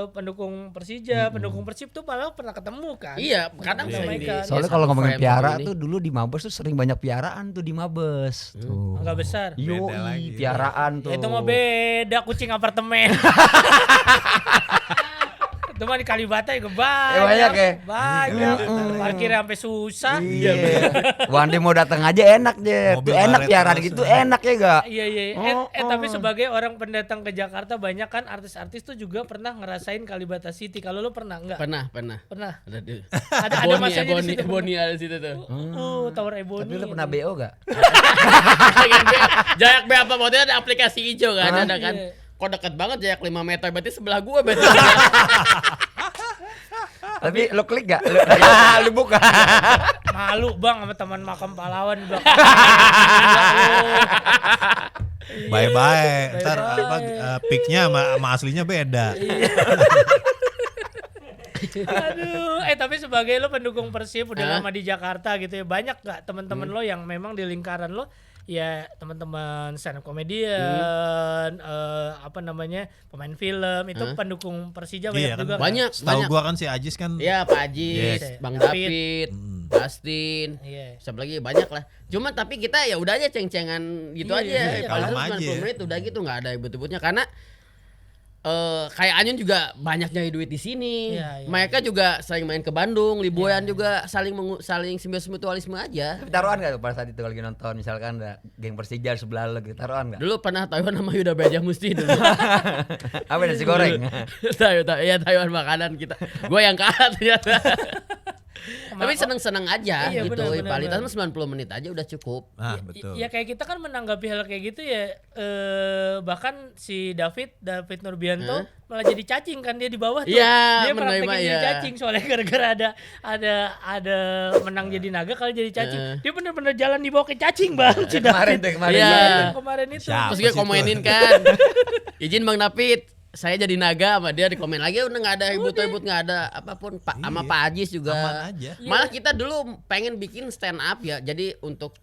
B: pendukung Persija, pendukung Persib tuh malah pernah ketemu kan.
D: Iya, kadang
B: Disampaikan.
C: Soalnya
D: Ya,
C: kalau
D: satu
C: ngomongin
D: frame
C: piara
D: ini.
C: tuh dulu di Mabes tuh sering banyak piaraan tuh di Mabes. Tuh.
B: Enggak besar.
A: Beda lagi.
C: Piaraan tuh.
B: Ya, itu mah beda kucing apartemen. Itu mah di Kalibata juga banyak.
C: banyak ya?
B: Banyak. Parkirnya sampai susah.
C: Iya. Wandi mau datang aja enak deh.
A: Mobil
C: Tuh enak
A: baret
C: piaraan
A: terus.
C: gitu enak ya gak?
B: Iya. Tapi sebagai orang pendatang ke Jakarta banyak kan artis-artis tuh juga pernah ngerasain Kalibata City. Kalau lu pernah enggak?
D: Pernah.
B: Pernah.
D: Ada di
B: Ada masanya di situ.
D: Ebony ada di situ tuh.
B: Tower Ebony.
C: Tapi lu pernah BO gak?
D: Jayak B apa modelnya ada aplikasi hijau kan ada kan.
B: Iya.
D: Kok deket banget jayak 5 meter berarti sebelah gua berarti.
C: Tapi lu klik gak? Lu buka.
B: Malu bang sama teman makam pahlawan bang.
A: Bye-bye. Ntar apa picknya sama aslinya beda.
B: Aduh, tapi sebagai lo pendukung Persib udah lama di Jakarta gitu ya, banyak gak teman-teman lo yang memang di lingkaran lo ya teman-teman stand up comedian, apa namanya pemain film itu pendukung Persija banyak
A: Iya kan.
B: juga kan?
D: Banyak.
A: Setahu gua kan si Ajis kan
D: Iya, Pak Ajis,
B: Yes.
D: Bang
B: David.
D: David, Dustin.
B: Iya.
D: Siapa lagi banyak lah. Cuma tapi kita ya udah aja ceng-cengan gitu
B: Iya,
D: aja.
B: iya,
D: Kalau
A: kalem
D: 90
A: aja.
D: menit udah gitu nggak ada ribut-ributnya karena kayak Anyun juga banyak nyari duit di sini.
B: Iya, iya.
D: Mereka juga sering main ke Bandung, liburan juga saling simbiosis mutualisme aja.
C: Tapi taruhan gak tuh pada saat itu lagi nonton misalkan ada geng Persija sebelah lu gitu, taruhan gak?
D: Dulu pernah Taiwan sama Yuda Bajang Musti dulu.
C: Apa nasi goreng?
D: Taiwan makanan kita. Gue yang kalah ternyata. Tapi seneng-seneng aja
B: Iya,
D: gitu.
B: benar,
D: Kualitas
B: benar.
D: mah 90 menit aja udah cukup.
A: ah betul.
B: Ya kayak kita kan menanggapi hal kayak gitu ya, bahkan si David Nurbianto malah jadi cacing kan dia di bawah tuh.
D: Iya,
B: Dia praktekin
D: menerima,
B: jadi
D: iya.
B: cacing soalnya gara-gara ada menang jadi naga kali jadi cacing. Dia bener-bener jalan di bawah kayak cacing bang. Si
C: Kemarin
B: David.
C: tuh kemarin.
D: Iya.
B: Yang kemarin itu.
A: Siapa?
D: Terus dia
A: situ?
D: komenin kan. Izin Bang David, saya jadi naga sama dia di komen lagi udah nggak ada ribut-ribut nggak ada apapun sama Pak Ajis juga.
A: Aman aja.
D: Malah kita dulu pengen bikin stand up ya. Jadi untuk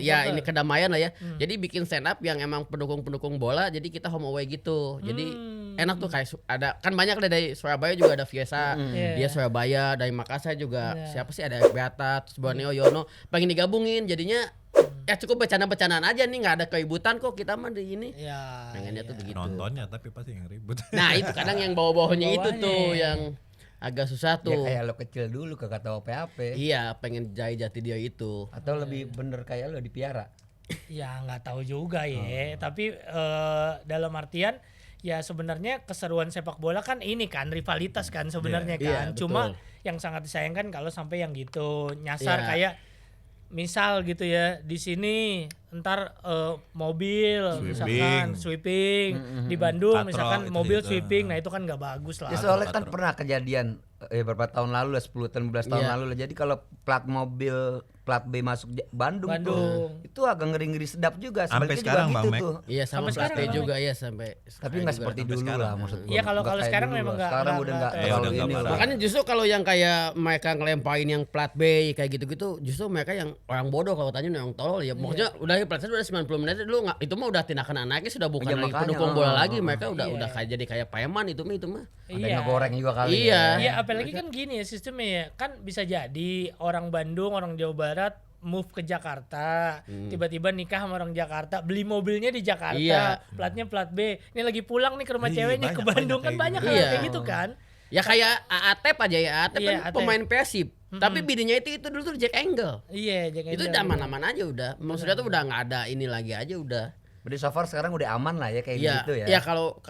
D: ya ini kedamaian lah ya. Jadi bikin stand up yang emang pendukung-pendukung bola. Jadi kita home away gitu. Jadi enak tuh kayak ada kan banyak dari Surabaya juga ada Fiesa.
B: Iya.
D: Dia Surabaya, dari Makassar juga.
B: Iya.
D: Siapa sih ada Beata, terus Borneo Yono. Pengen digabungin jadinya ya cukup bercanda-bercandaan aja nih nggak ada keributan kok kita mah di ini.
B: Ya.
D: Pengennya tuh begitu.
A: Nontonnya tapi pasti yang ribut.
D: Nah itu kadang yang bawah-bawahnya itu
B: Bawahnya.
D: tuh yang agak susah
C: Ya
D: tuh.
C: kayak lo kecil dulu kagak tahu apa-apa.
D: Iya pengen jati dia itu.
C: Atau lebih bener kayak lo dipiara.
B: Ya nggak tahu juga ya. Tapi dalam artian ya sebenarnya keseruan sepak bola kan ini kan rivalitas kan sebenarnya
D: Iya,
B: kan.
D: iya,
B: Cuma
D: betul.
B: yang sangat disayangkan kalau sampai yang gitu nyasar
D: Iya.
B: kayak misal gitu ya di sini ntar mobil misalkan sweeping di Bandung
A: Patrol,
B: misalkan
A: itu
B: mobil
A: gitu.
B: sweeping, nah itu kan nggak bagus lah.
C: Ya soalnya kan pernah kejadian beberapa tahun lalu lah 10 tahun 15 tahun
D: Iya.
C: lalu lah. Jadi kalau plat mobil plat B masuk Bandung,
B: Bandung.
C: tuh itu agak ngeri-ngeri sedap juga.
A: Sampai
C: Sebaliknya
A: sekarang,
C: juga
A: Bang
C: gitu
A: Mek.
C: tuh.
D: Iya sama
B: Sampai sekarang
D: Plate
B: memang.
D: juga ya sampai.
C: Tapi nggak seperti
A: sampai
C: dulu
A: sekarang.
C: lah maksud gua.
B: Iya, kalau
C: Nggak kayak
B: sekarang
C: dulu
B: memang
C: lah.
B: nggak-
C: Sekarang
B: nggak-
C: udah nggak
B: nggak-
A: Ya,
C: terlalu
A: udah nggak
C: ini
A: parah.
C: lah.
D: Makanya justru kalau yang kayak mereka ngelemparin yang plat B kayak gitu-gitu, justru mereka yang orang bodoh kalau tanya yang tolol ya. Maksudnya udah plat C udah 90 menit dulu nggak itu mah udah tindakan anaknya sudah bukan
C: Iya,
D: lagi
C: makanya,
D: pendukung bola lagi,
C: oh,
D: mereka udah
B: Iya.
D: kayak jadi kayak preman itu mah.
C: Ada yang ngegoreng juga kali.
D: Iya.
C: ya.
B: Iya, apalagi kan gini ya sistemnya ya. Kan bisa jadi orang Bandung, orang Jawa Barat move ke Jakarta, tiba-tiba nikah sama orang Jakarta, beli mobilnya di Jakarta,
D: Iya.
B: platnya plat B. Ini lagi pulang nih ke rumah
A: Iya,
B: ceweknya ke
A: banyak
B: Bandung kan
A: kayak
B: banyak
A: gitu.
B: hal
D: Iya.
B: kayak gitu kan.
D: Ya kayak Atep aja ya, Atep
B: Iya,
D: kan
B: Atep.
D: pemain Persib. Tapi bininya itu dulu tuh Jack Angle.
B: Iya, jangan
D: Itu udah aman-aman aja udah. Maksudnya tuh udah nggak ada ini lagi aja udah.
C: Berarti so far sekarang udah aman lah ya kayak
D: Iya,
C: gitu ya.
D: ya kalau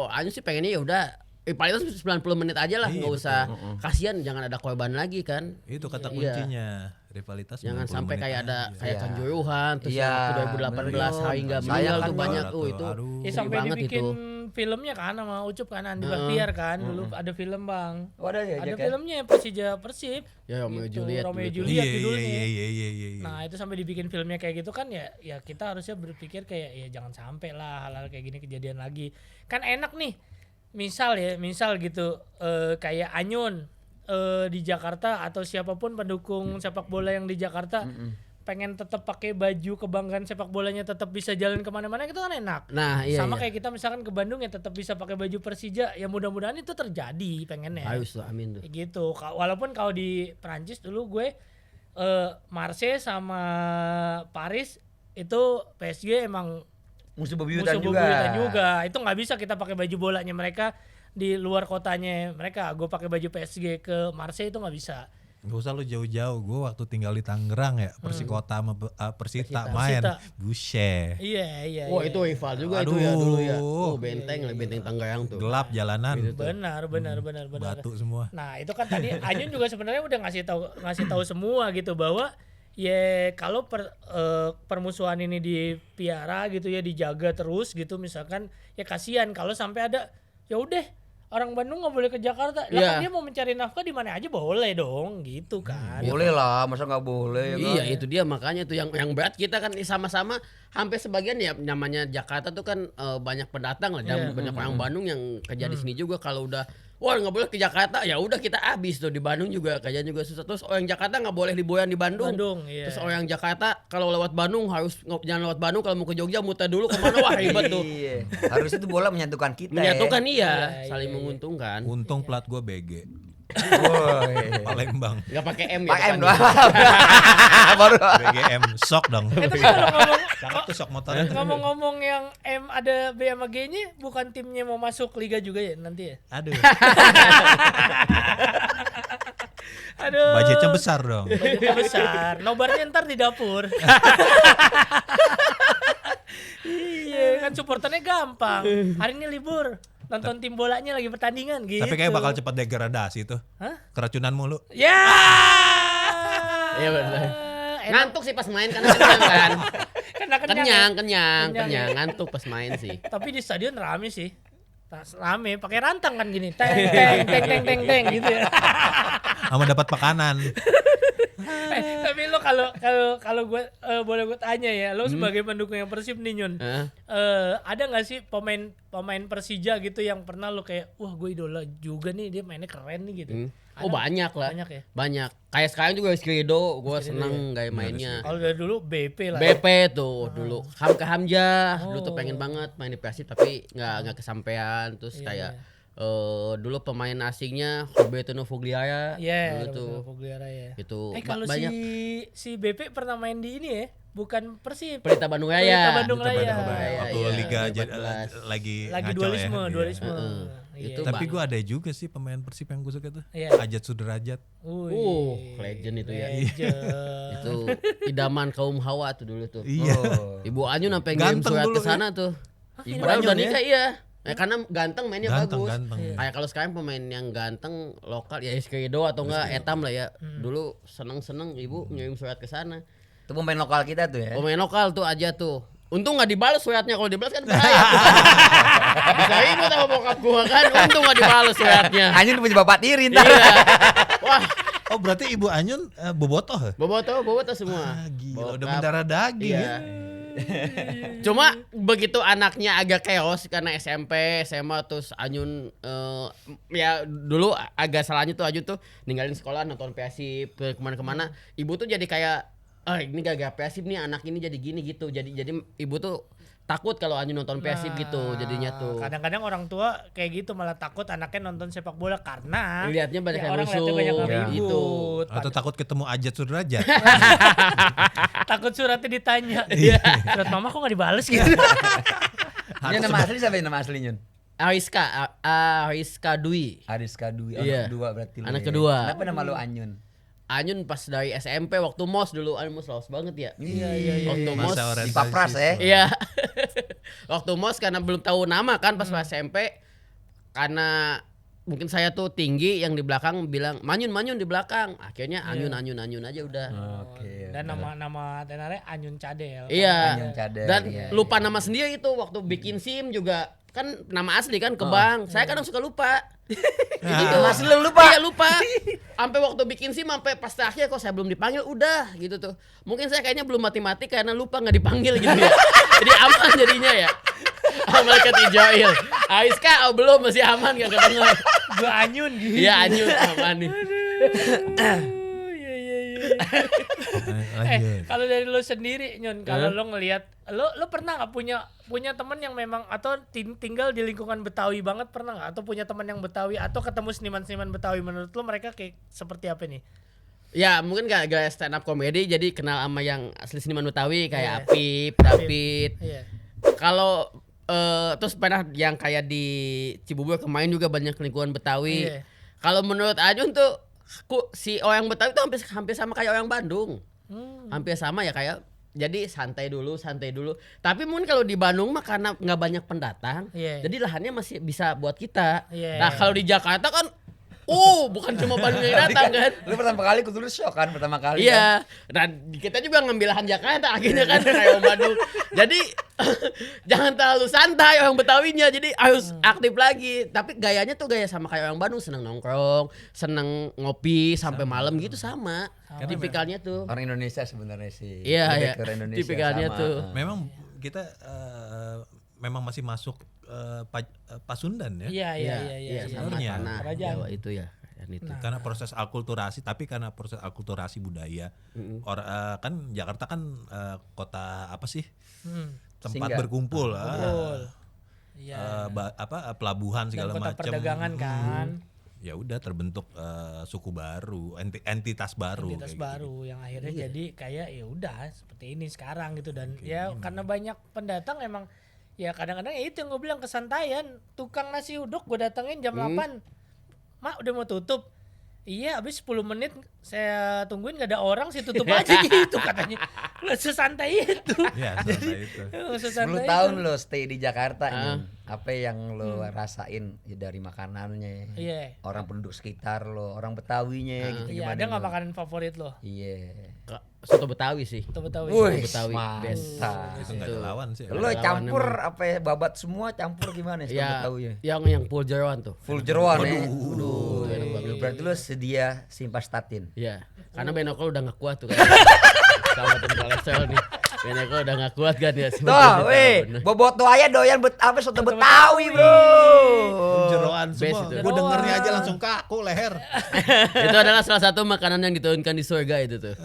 D: Anju sih pengennya ya udah paling 90 menit aja lah,
A: Iya,
D: nggak usah kasihan jangan ada korban lagi kan.
A: Itu kata
D: Iya.
A: kuncinya, rivalitas.
D: Jangan
A: 90
D: sampai
A: menit
D: kayak ada
A: aja.
D: kayak
C: Iya.
D: Kanjuruhan terus
C: Iya,
D: yang waktu 2018
C: bener.
D: hari nggak
C: Sayang
D: meninggal
C: kan
D: tuh banyak
A: banget
D: tuh
A: tuh,
D: itu.
A: aduh.
B: Ya
D: Sedih
B: sampai
D: banget
B: dibikin
D: itu.
B: filmnya kan sama Ucup kan Andi Baktiar kan. Dulu ada film, Bang.
C: Oh, ada ya,
B: Ada
C: Jack, ya?
B: filmnya Persija Persib.
D: Ya Romeo
B: Gitu,
D: Juliet.
B: Romeo
D: gitu.
B: Juliet
A: Iya,
B: judulnya.
A: iya.
B: Nah itu sampai dibikin filmnya kayak gitu kan ya kita harusnya berpikir kayak ya jangan sampai lah hal-hal kayak gini kejadian lagi. Kan enak nih misal gitu kayak Anyun di Jakarta atau siapapun pendukung sepak bola yang di Jakarta pengen tetap pakai baju kebanggaan sepak bolanya tetap bisa jalan kemana-mana itu kan enak.
D: Nah, iya.
B: Sama
D: iya.
B: kayak kita misalkan ke Bandung ya tetap bisa pakai baju Persija, ya mudah-mudahan itu terjadi pengennya.
D: Harus tuh, amin tuh.
B: Gitu. Walaupun kalau di Prancis dulu gue Marseille sama Paris itu PSG emang
C: Musuh
B: musuh
C: bebuyutan
B: bebuyutan juga. Itu nggak bisa kita pakai baju bolanya mereka di luar kotanya mereka. Gue pakai baju PSG ke Marseille itu nggak bisa.
A: Gak usah lu jauh-jauh, gue waktu tinggal di Tangerang ya, Persikota sama Persita main, buset.
B: Iya.
D: Wah, itu rival juga
A: Aduh.
D: itu ya dulu ya. Oh, benteng Tangerang tuh.
A: Gelap jalanan,
B: Benar.
A: batu semua.
B: Nah, itu kan tadi Anyun juga sebenarnya udah ngasih tahu semua gitu bahwa ya kalau permusuhan ini dipiara gitu ya, dijaga terus gitu misalkan, ya kasihan kalau sampai ada ya udah orang Bandung nggak boleh ke Jakarta. Lah kan dia mau mencari nafkah di mana aja boleh dong gitu kan.
C: Boleh lah, masa nggak boleh?
D: Iya, itu dia makanya tuh yang berat kita kan sama-sama hampir sebagian ya namanya Jakarta tuh kan banyak pendatang lah dan banyak orang Bandung yang kerja di sini juga. Kalau udah wah nggak boleh ke Jakarta, ya udah kita habis tuh. Di Bandung juga kerjaan juga susah. Terus orang Jakarta nggak boleh liburan di Bandung.
B: Iya.
D: Terus orang Jakarta kalau lewat Bandung harus jangan lewat Bandung, kalau mau ke Jogja muter dulu kemana, wah ribet tuh.
C: Iya. Harusnya itu bola menyatukan kita.
D: Menyatukan
B: Iya,
D: saling menguntungkan.
A: Untung plat gue BG,
C: Woi.
A: Palembang,
D: Nggak pakai M ya.
C: Pak M
D: depannya.
C: doang. Baru.
A: BGM, sok dong.
B: Tapi kalau ngomong
A: Cakep tuh sok motornya.
B: ngomong-ngomong yang M ada B sama G-nya, bukan timnya mau masuk liga juga ya nanti ya?
A: Aduh,
B: Aduh.
A: budgetnya besar dong.
B: Budgetnya besar. Nobarnya ntar di dapur. Iya, kan supporternya gampang. Hari ini libur. Nonton tim bolanya lagi pertandingan gitu.
A: Tapi kayak bakal cepat degradasi tuh.
B: Hah?
A: Keracunan mulu.
B: Ya.
D: Iya, benar.
B: Enak.
D: Ngantuk sih pas main karena kenyang kan.
B: Kena kenyang.
D: Kenyang, ngantuk pas main sih.
B: Tapi di stadion rame sih. Rame, pakai rantang kan gini. Teng gitu ya.
A: Sama dapat makanan.
B: Tapi lo kalau gue boleh gue tanya ya, lo sebagai pendukung yang Persib nih Nyun, ada nggak sih pemain Persija gitu yang pernah lo kayak, wah gue idola juga nih, dia mainnya keren nih gitu?
D: Oh banyak lah.
B: Banyak ya.
D: Banyak. Kayak sekarang juga Skrido, gue seneng gaya mainnya.
B: Kalau dari dulu BP lah.
D: BP tuh dulu. Hamka Hamzah dulu tuh pengen banget main di Persib tapi nggak kesampaian. Terus kayak dulu pemain asingnya Roberto Novogliara
B: Iya,
D: dulu tuh.
B: Novogliara ya.
D: Itu
B: Kalau
D: banyak.
B: si BP pernah main di ini ya, bukan Persib.
D: Pelita Bandung Raya.
B: Pelita Bandung
A: Kita
B: Raya.
A: Bandung Raya. Waktu
D: Iya,
A: liga
D: 2014.
A: lagi
B: Lagi
A: ngaco
B: dualisme,
A: ya.
B: dualisme.
A: Iya.
B: Iya.
D: Itu
A: Tapi gue ada juga sih pemain Persib yang gue suka tuh.
B: Iya.
A: Ajat Sudrajat.
D: Legend itu ya.
B: Legend.
D: Itu idaman kaum Hawa tuh dulu tuh.
A: Iya.
D: Ibu Anyu sampai ngirim
A: Ganteng
D: surat
A: dulu
D: ke sana tuh.
B: Ibu
D: Padahal
B: Anyu
D: udah
B: ya?
D: nikah iya. Karena ganteng mainnya
A: Ganteng,
D: bagus.
A: ganteng.
D: Kayak kalau sekarang pemain yang ganteng lokal ya Skrido atau enggak Etam lah ya. Dulu seneng-seneng ibu ngirim surat ke sana.
C: Itu pemain lokal kita tuh ya.
D: Pemain lokal tuh aja tuh. Untung nggak dibalas suratnya, kalau dibalas kan bahaya. Bisa ribut sama bokap gua kan. Untung nggak dibalas suratnya.
C: Anyun punya bapak tiri ntar.
D: Iya. Wah,
A: Oh berarti Ibu Anyun bobotoh ya?
D: bobotoh semua.
A: Ah, gila, udah
D: Bokap.
A: mendarah daging
D: Iya.
A: ya.
D: Cuma begitu anaknya agak chaos karena SMP, SMA terus Anyun ya dulu agak salahnya tuh Anyun tuh ninggalin sekolah nonton Persib ke kemana-kemana. Ibu tuh jadi kayak ini gak Persib nih anak ini jadi gini gitu. Jadi ibu tuh takut kalau Anyun nonton Persib gitu jadinya tuh.
B: Kadang-kadang orang tua kayak gitu malah takut anaknya nonton sepak bola karena
D: Lihatnya banyak yang
B: orang
D: rusuh,
B: lihatnya banyak yang
D: ya.
B: ribut.
A: Atau takut ketemu Ajat Sudrajat.
B: Takut suratnya ditanya.
D: Iya.
B: Surat mama kok gak dibales gitu.
C: Ini nama asli siapa nama aslinya?
D: Ariska Dwi.
C: Ariska Dwi,
D: Iya.
C: anak kedua berarti lu
D: Anak
C: ya.
D: kedua.
C: Kenapa nama lu Anyun?
D: Anyun pas dari SMP waktu MOS dulu, MOS lawas banget ya.
B: Iya.
D: Waktu MOS
A: Masa
C: Di Papras ya.
D: iya. Waktu MOS karena belum tahu nama kan pas SMP, karena mungkin saya tuh tinggi yang di belakang bilang Manyun di belakang. Akhirnya Anyun aja udah.
C: Oke.
B: Dan nama tenarnya Anyun Cadel.
D: Iya.
C: Anyun Cadel,
D: Dan
C: iya,
D: lupa nama sendiri itu waktu bikin SIM juga kan nama asli kan Kebang. Saya kadang suka lupa. Gitu.
C: Masih lu lupa?
D: Iya lupa. Sampai waktu bikin SIM sampai pas terakhir kok saya belum dipanggil udah gitu tuh. Mungkin saya kayaknya belum mati-mati karena lupa nggak dipanggil gitu ya. Jadi aman jadinya ya. Malaikat Ijoil. Aiska belum masih aman gak kedengar.
B: Gua anyun gitu.
D: Iya anyut aman nih.
A: Lanjut.
B: Kalau dari lu sendiri Nyun, kalau lu ngelihat lu pernah nggak punya teman yang memang atau tinggal di lingkungan Betawi banget pernah nggak, atau punya teman yang Betawi atau ketemu seniman-seniman Betawi, menurut lu mereka kayak seperti apa nih?
D: Ya mungkin gak stand up comedy jadi kenal sama yang asli seniman Betawi kayak
B: Iya.
D: Apip, David.
B: Iya.
D: Kalau terus pernah yang kayak di Cibubur kemarin juga banyak lingkungan Betawi.
B: Iya.
D: Kalau menurut Ajun tuh si orang Betawi tuh hampir sama kayak orang Bandung. Hampir sama ya kayak jadi santai dulu. Tapi mungkin kalau di Bandung mah karena nggak banyak pendatang,
B: Iya.
D: jadi lahannya masih bisa buat kita.
B: Iya.
D: Nah kalau di Jakarta kan, bukan cuma Bandung yang datang kan.
C: Lu pertama kali kudu shock kan pertama kali. Kan?
D: Iya, dan kita juga ngambil lahan Jakarta akhirnya kan kayak orang Bandung. Jadi jangan terlalu santai orang Betawinya, jadi harus aktif lagi. Tapi gayanya tuh gaya sama kayak orang Bandung, seneng nongkrong, seneng ngopi sampai malam gitu sama. Tipikalnya tuh.
C: Orang Indonesia sebenarnya sih.
D: Iya,
C: Lebih
D: iya.
C: ke Indonesia
D: Tipikalnya
C: sama.
D: tuh.
A: Memang kita memang masih masuk Pasundan ya.
B: Iya.
D: sama
A: sebenarnya.
D: tanah
B: Kerajaan.
D: Jawa itu ya. Yang itu.
A: Karena proses akulturasi, tapi karena proses akulturasi budaya. Kan Jakarta kan kota apa sih? Tempat
C: Singgah.
A: berkumpul.
B: Betul. Iya.
A: Pelabuhan
B: Dan
A: segala
B: kota
A: macam.
B: perdagangan kan.
A: Ya udah terbentuk suku baru, entitas baru.
B: Identitas
A: kayak
B: baru yang akhirnya
D: Iya.
B: jadi kayak ya udah seperti ini sekarang gitu. Dan ya karena banyak pendatang emang ya kadang-kadang ya itu yang gue bilang kesantaian. Tukang nasi uduk gue datengin jam 8, Mak udah mau tutup. Iya, habis 10 menit saya tungguin gak ada orang sih, tutup aja gitu katanya. Lah sesantai itu.
A: Ya, seperti itu.
C: 10 tahun lo stay di Jakarta Nyun. Apa yang lo rasain ya, dari makanannya?
B: Iya.
C: Orang penduduk sekitar lo, orang Betawinya gitu
B: Iya,
C: gimana?
B: ada nggak
C: Nyun?
B: makanan favorit lo?
C: Iya.
D: Soto Betawi sih.
B: Itu Betawi.
C: Wih,
D: Betawi, best.
C: mantap.
A: Itu nggak ada lawan sih.
C: Lo campur apa ya, babat semua campur gimana sih
D: Ya,
C: Betawi ya?
D: yang full jeroan tuh.
C: Full jeroan ya.
D: Aduh, enak banget.
C: Berarti lo sedia simvastatin.
D: Iya, karena Benokol udah gak kuat tuh kan. Sama tim kolesterol nih. Benokol udah gak kuat kan ya.
C: Tuh, weh, bobot tuh aja doyan apa soto Betawi, Bro.
A: Jeroan
D: Best
A: semua.
D: itu.
A: Gue dengernya aja langsung kaku leher.
D: Itu adalah salah satu makanan yang diturunkan di surga itu tuh.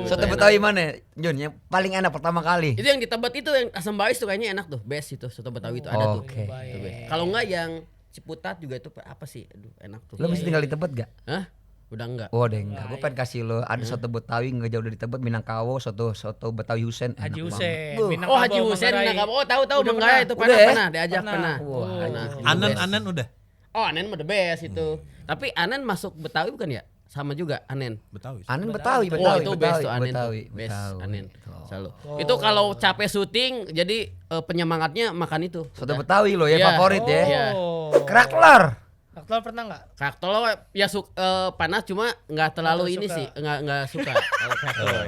C: Soto Betawi mana, Jun? Yang paling enak pertama kali.
D: Itu yang di Tebet itu yang asam baris tuh kayaknya enak tuh. Best itu soto Betawi itu ada tuh.
C: Oke.
D: Itu best. Kalau enggak yang Ciputat juga itu apa sih? Aduh, enak tuh.
C: Lo masih tinggal di Tebet gak?
D: Hah? Udah enggak.
C: Oh, deh enggak. Gue pengen kasih lo ada soto Betawi nggak jauh dari Tebet, Minangkabau, soto Betawi Husen.
B: Haji
C: enak
B: Husen.
C: banget.
D: Oh Haji Husen Minangkabau. Oh tahu
B: Udah
D: Manggarai
B: pernah.
D: itu
C: Udah ya?
D: pernah diajak pernah.
C: Wah,
D: Pernah.
A: Anen udah.
D: Oh Anen mah the best itu. Tapi Anen masuk Betawi bukan ya? Sama juga Anen.
A: Betawi.
C: Anen Betawi,
D: Oh
C: Betawi,
D: itu
C: Betawi,
D: best tuh Anen
C: Betawi,
D: tuh. Best
C: Betawi.
D: Anen.
C: Tuh.
D: Selalu. Itu kalau capek syuting jadi penyemangatnya makan itu.
C: Soto Betawi lo ya
D: Iya.
C: favorit ya.
D: Iya.
C: Kerak telur.
B: Kerak pernah nggak?
D: Kerak telur ya panas cuma nggak terlalu
B: Nggak
D: ini
B: suka.
D: sih, nggak suka kalau kerak telur.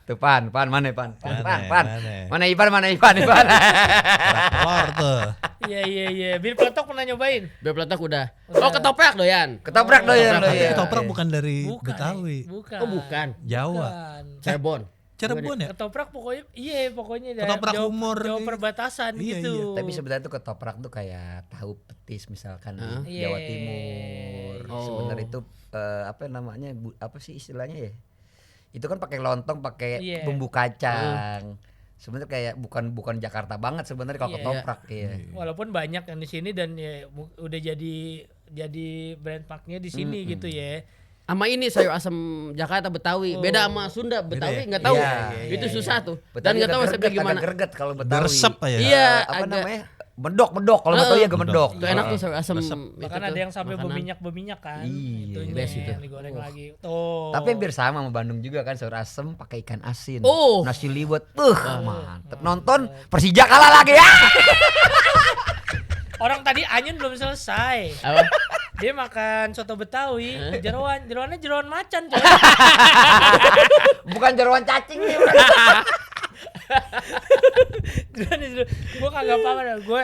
C: Tuh pan mana pan?
A: Mana,
C: Pan.
A: mana?
C: Mana Ipan?
A: Telur tuh.
B: Iya. Bir peletok pernah nyobain?
D: Biar peletok udah. Oh ketoprak doyan.
C: Ketoprak doyan lo
A: Tapi
C: ya.
A: ketoprak bukan dari
B: Bukan.
A: Betawi.
B: Bukan.
D: Oh bukan.
A: Jawa.
B: Bukan.
D: Cirebon.
A: Cirebon ya?
B: Ketoprak pokoknya pokoknya
A: Ketoprak
B: jauh,
A: umur.
B: jauh perbatasan
A: Iya,
B: gitu.
A: iya.
C: Tapi sebenarnya tuh ketoprak tuh kayak tahu petis misalkan di
B: Iya.
C: Jawa Timur.
D: Oh.
C: Sebenarnya itu apa namanya? Apa sih istilahnya ya? Itu kan pakai lontong, pakai
B: Iya.
C: bumbu kacang. Sebenarnya kayak bukan Jakarta banget sebenarnya kalau
B: Iya.
C: ketoprak ya.
B: Walaupun banyak yang di sini dan ya udah jadi brand marknya di sini gitu ya.
D: Sama ini sayur asam Jakarta Betawi. Beda sama Sunda Betawi
A: ya?
D: nggak tahu.
C: Iya,
D: Itu susah tuh.
C: Betawi
D: Dan nggak tahu
C: agak
D: resepnya
C: greget,
D: gimana.
C: agak greget kalau Betawi.
A: Resep ya.
D: Iya,
C: Apa
D: agak-
C: namanya? Medok kalau Betawi agak medok.
D: Itu enak tuh sayur asam.
B: Bahkan ada yang sampai berminyak kan.
C: Iya,
B: Itunya
D: best itu.
B: yang digoreng lagi. Tuh.
C: Tapi hampir sama sama Bandung juga kan, sayur asem pakai ikan asin.
D: Oh.
C: Nasi liwet. Mantep. Nonton Persija kalah lagi ya.
B: Orang tadi Anyun belum selesai.
D: Apa?
B: Dia makan soto Betawi, jeroannya jeroan macan, coy.
C: Bukan jeroan cacing nih.
B: Gue kagak paham dah. Gue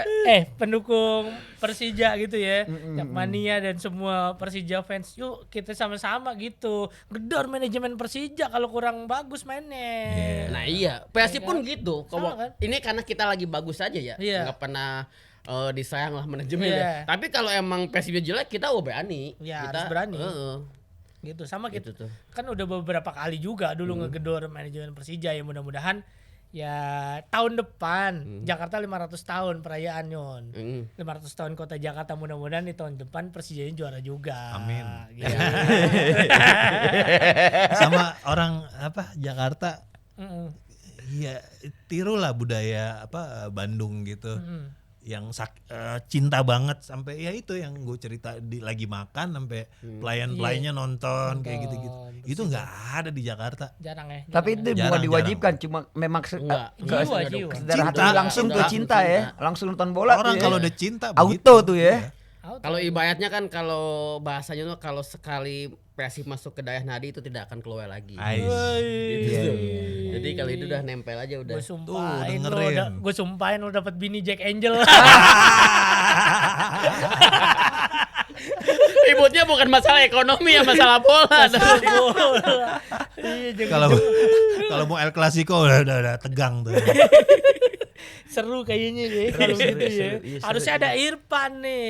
B: pendukung Persija gitu ya, Jakmania dan semua Persija fans. Yuk kita sama-sama gitu. Gedor manajemen Persija kalau kurang bagus mainnya.
D: Nah iya, Persib pun gitu.
B: Sama kan?
D: Ini karena kita lagi bagus aja ya,
B: Iya.
D: nggak pernah disayang lah manajemen
B: Iya.
D: ya. Tapi kalau emang Persibnya jelek, kita berani.
B: Ya,
D: Kita
B: harus berani.
D: Gitu.
B: Gitu sama gitu.
D: Tuh.
B: Kan udah beberapa kali juga dulu ngegedor manajemen Persija ya, mudah-mudahan ya tahun depan Jakarta 500 tahun perayaan Yon. 500 tahun kota Jakarta, mudah-mudahan di tahun depan Persijanya juara juga.
A: Amin.
B: Gitu.
A: Sama orang Jakarta,
B: Mm-mm.
A: iya tirulah budaya Bandung gitu. Yang cinta banget sampai ya itu yang gue cerita lagi makan sampai pelayan-pelayannya nonton kayak gitu-gitu. Itu nggak ada di Jakarta.
B: Jarang ya.
C: Tapi itu bukan
A: Jarang,
C: diwajibkan, cuma memang
D: Enggak.
B: Jiwa.
C: kesederhana
A: Cinta.
C: hati langsung tuh cinta ya, langsung nonton bola
A: Orang
C: tuh ya.
A: kalau udah cinta
C: auto
A: begitu.
C: tuh ya.
D: Kalau ibaratnya kan kalau bahasanya tuh kalau sekali Persib masuk ke daerah nadi itu tidak akan keluar lagi.
A: Ais.
D: Gitu.
C: Iya.
D: Jadi kalau itu udah nempel aja udah.
B: Gue sumpahin lo,
A: dengerin.
B: gue sumpahin lo dapet bini Jack Angel.
D: Ributnya bukan masalah ekonomi ya, masalah bola.
B: Iya, Jack
A: Kalau
B: Angel.
A: kalau mau El Clasico udah tegang tuh.
B: Seru kayaknya deh kalau gitu ya.
C: seru. Iya, seru,
B: Harusnya ada Irfan nih.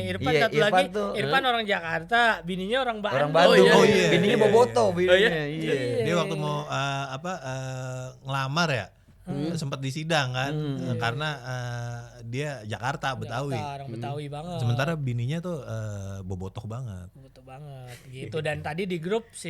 B: Irfan
C: Iya,
B: satu
C: Irfan
B: lagi.
C: tuh.
B: Irfan orang Jakarta, bininya orang Bandung.
C: Orang Bandung.
D: iya,
A: iya,
C: Bininya
A: iya,
C: boboto
A: iya.
C: bininya. Iya.
A: Dia waktu mau ngelamar ya, sempat di sidang kan, karena dia Jakarta Betawi.
B: Jakarta, orang Betawi banget.
A: Sementara bininya tuh bobotoh banget.
B: Betul banget gitu. Dan tadi di grup si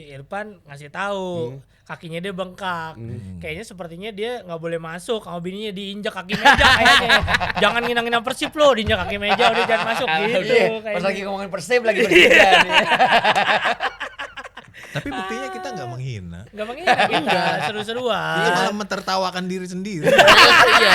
B: Irfan ngasih tahu kakinya dia bengkak. Kayaknya sepertinya dia nggak boleh masuk. Kalau bininya diinjak kaki meja kayaknya. Jangan nginang-nginang Persib lo, diinjak kaki meja udah jangan masuk gitu.
C: Iya, pas
B: kayaknya.
C: lagi ngomongin Persib lagi Persija nih.
A: Tapi buktinya kita nggak menghina.
B: Nggak mengira kita seru-seruan.
A: Dia malah mentertawakan diri sendiri.
D: Iya.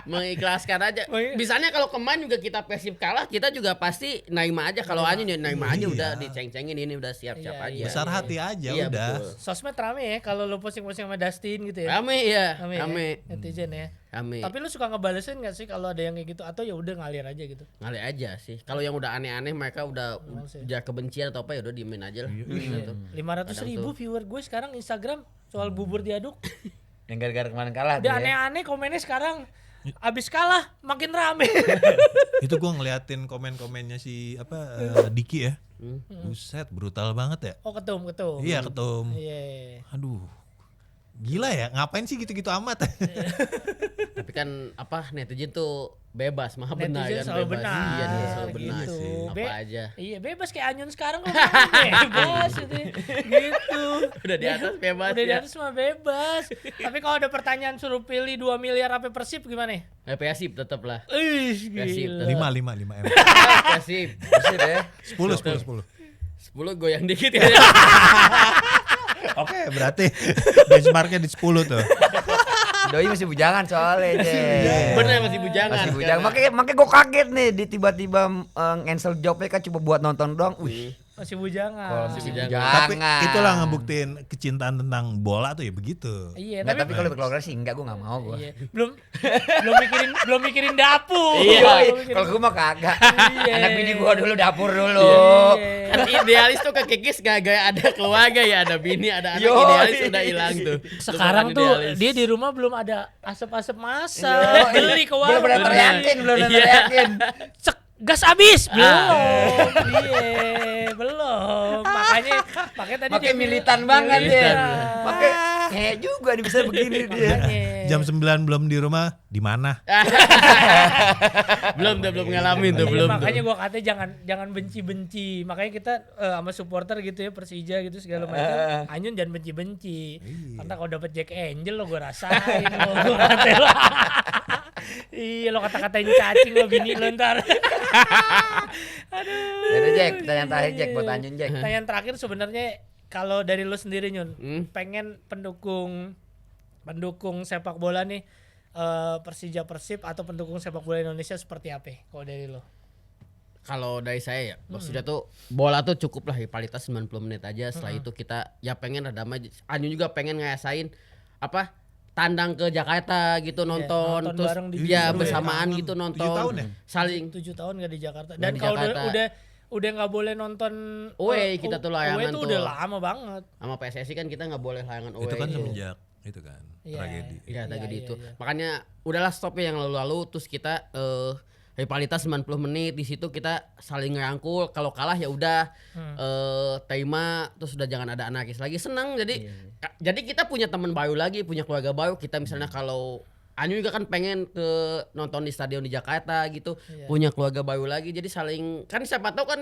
D: Mengikhlaskan aja.
B: Oh, iya.
D: Misalnya kalau kemarin juga kita Persib kalah, kita juga pasti naima aja. Kalau Anjing ya naima aja,
A: Iya.
D: udah diceng-cengin, ini udah siap-siap
B: Iya,
D: aja.
B: iya.
A: Besar hati aja
D: Iya,
A: udah.
D: betul.
B: Sosmed rame ya kalau lo posting-posting sama Dustin gitu ya.
D: Rame ya,
B: Rame.
D: rame.
B: Ya? Netizen ya.
D: Rame.
B: Tapi lu suka ngebalesin gak sih kalau ada yang kayak gitu, atau ya udah ngalir aja gitu?
D: Ngalir aja sih. Kalau yang udah aneh-aneh mereka udah ujar kebencian atau apa ya udah diemin aja lah. Gitu.
B: 500.000 viewer gue sekarang Instagram soal bubur diaduk.
C: Yang gara-gara kemarin kalah tuh
B: Udah
C: ya.
B: aneh-aneh komennya sekarang. Abis kalah makin rame.
A: Itu gua ngeliatin komen-komennya si Diki ya. Buset, brutal banget ya.
B: Oh ketum.
A: Iya, ketum.
B: Iya.
A: Aduh. Gila ya, ngapain sih gitu-gitu amat?
D: Tapi kan apa netizen tuh bebas, maha benar
B: Netizen
D: kan
B: selalu
D: bebas.
B: benar.
D: Iya, dia selalu benar.
B: Gitu.
D: Apa aja.
B: Iya bebas kayak Anyun sekarang lo bebas gitu. Gitu.
D: Udah di atas bebas
B: Udah di
D: ya.
B: atas mah bebas. Tapi kalau ada pertanyaan suruh pilih 2 miliar apa Persib gimana?
D: Persib tetap lah.
B: Ih,
D: Persib,
B: gila.
A: 5 M.
D: Persib.
C: Persib ya.
A: 10.
D: 10 goyang dikit ya.
A: Oke, berarti benchmarknya di 10 tuh.
C: Doi masih bujangan soalnya. Cek.
D: Bener masih bujangan.
C: Masih bujangan. Makanya gue kaget nih di tiba-tiba cancel jobnya kan cuma buat nonton doang. Wih.
B: Masih bujangan.
C: Kalau masih
D: bujangan.
C: bujangan.
A: Tapi itulah ngebuktiin kecintaan tentang bola tuh ya begitu.
B: Iya,
C: Nggak, tapi kalau berkeluarga sih enggak, gue nggak mau gue.
B: iya. belum mikirin dapur.
D: Iya.
B: Belum mikirin-
C: Kalau gue mah kagak.
B: Iya.
C: Anak bini gue dulu dapur dulu.
B: Iya.
D: Kan idealis tuh kekikis gak ada keluarga ya, ada bini, ada anak,
C: Yo.
D: idealis udah hilang tuh.
B: Sekarang
D: Lupakan
B: tuh
D: idealis.
B: dia di rumah belum ada asap-asap masak.
C: Yo,
B: Beli ke
C: belum
B: warung.
C: pernah teriakin, belum pernah
D: Iya.
C: teriakin.
B: Cek, gas habis belum. Iya, belum. Makanya tadi
C: Makanya
B: dia
C: militan
B: bilang,
C: banget dia.
B: militan.
C: Makanya kayak juga dia bisa begini dia.
B: Makanya.
A: Jam 9 belum di rumah, di mana?
D: belum ngalamin tuh,
B: Iya,
D: belum
B: makanya
D: tuh.
B: gua katanya jangan benci-benci. Makanya kita sama supporter gitu ya, Persija gitu segala macam. Anyun jangan benci-benci. Karena kalau dapet Jack Angel lo gua rasain lo, gua katain lo. Iya lo kata-katain cacing lo bini lo ntar. Aduh.
C: Jadi Jack, pertanyaan terakhir Jack buat Anjun Jack.
B: Pertanyaan terakhir sebenarnya kalau dari lo sendiri Nyun, pengen pendukung sepak bola nih Persija Persib atau pendukung sepak bola Indonesia seperti apa? Kalau dari lo?
D: Kalau dari saya ya, maksudnya tuh bola tuh cukup lah rivalitas 90 menit aja. Setelah itu kita ya pengen ada damai. Anjun juga pengen ngerasain apa tandang ke Jakarta gitu nonton
B: nonton
D: terus
B: bareng di
D: ya
B: Justru ya.
D: bersamaan
A: Tahun,
D: gitu
A: 7
D: nonton
A: tahun ya?
D: saling
B: 7 tahun gak di Jakarta.
D: Nggak
B: Dan
D: di
B: kalau
D: Jakarta.
B: udah nggak boleh nonton
D: Away kita tuh layangan
B: away tuh
D: tuh.
B: udah lama banget.
D: sama PSSI kan kita nggak boleh layangan away.
A: Itu kan semenjak itu kan
B: Iya.
A: tragedi.
D: Iya, tragedi
B: Iya,
D: itu.
B: iya.
D: Makanya udahlah stop ya yang lalu-lalu terus kita rivalitas 90 menit di situ kita saling ngerangkul, kalau kalah ya udah terima, terus udah jangan ada anarkis lagi, senang. Jadi jadi kita punya teman baru lagi, punya keluarga baru. Kita misalnya kalau Anyu juga kan pengen ke nonton di stadion di Jakarta gitu, punya keluarga baru lagi. Jadi saling kan siapa tahu kan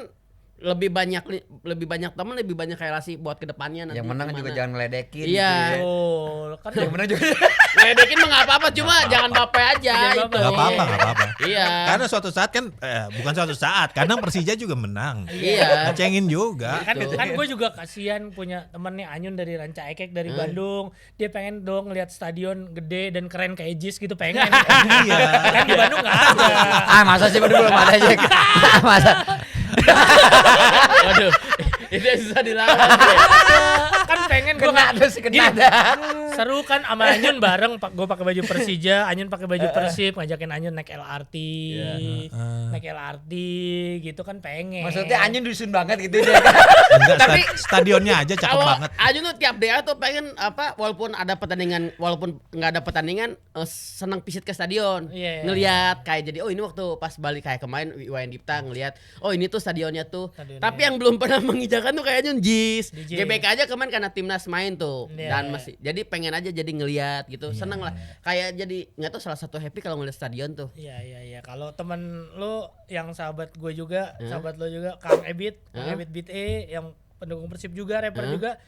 D: lebih banyak teman, lebih banyak relasi buat kedepannya nanti.
C: Yang menang
D: gimana.
C: juga jangan ngeledekin.
D: Iya.
C: gitu ya.
B: Oh, kan
C: Yang menang juga.
D: Ngedekin mah nggak apa-apa, cuma jangan bape aja.
B: Jangan
D: itu.
B: bape.
A: Nggak apa-apa.
D: Iya.
A: Karena suatu saat kan bukan suatu saat, kadang Persija juga menang.
D: Iya.
A: Ngecengin juga.
B: kan gue juga kasihan punya temennya Anyun dari Ranca Ekek dari Bandung. Dia pengen dong lihat stadion gede dan keren kayak JIS gitu, pengen.
A: Iya.
B: Kan di Bandung nggak ada.
C: Masa sih belum ada aja. Masa.
D: Waduh, itu yang susah dilawan.
B: Kan pengen gue
C: Kena terus kena ada.
B: seru kan sama Anyun bareng, gue pakai baju Persija, Anyun pakai baju Persib, ngajakin Anyun naik LRT, naik LRT gitu kan pengen.
C: Maksudnya Anyun dusun banget gitu dia.
A: Enggak,
D: Tapi
A: stadionnya aja cakep
D: Kalau
A: banget.
D: Aju tuh tiap daerah tuh pengen apa, walaupun ada pertandingan, walaupun nggak ada pertandingan, senang visit ke stadion,
B: Iya.
D: ngelihat kayak jadi oh ini waktu pas balik kayak kemarin Wayan Dipta ngelihat oh ini tuh stadionnya tuh.
B: Stadionnya.
D: Tapi yang belum pernah mengijakan tuh kayaknya JIS,
B: Di JIS.
D: GBK aja kemarin karena timnas main tuh
B: Iya,
D: dan
B: iya.
D: masih jadi pengen aja jadi ngelihat gitu, seneng lah kayak jadi nggak tahu salah satu happy kalau ngeliat stadion tuh.
B: Iya. Kalau temen lu yang sahabat gue juga, sahabat lo juga, Kang Ebit Beat E yang pendukung Persib juga, rapper juga,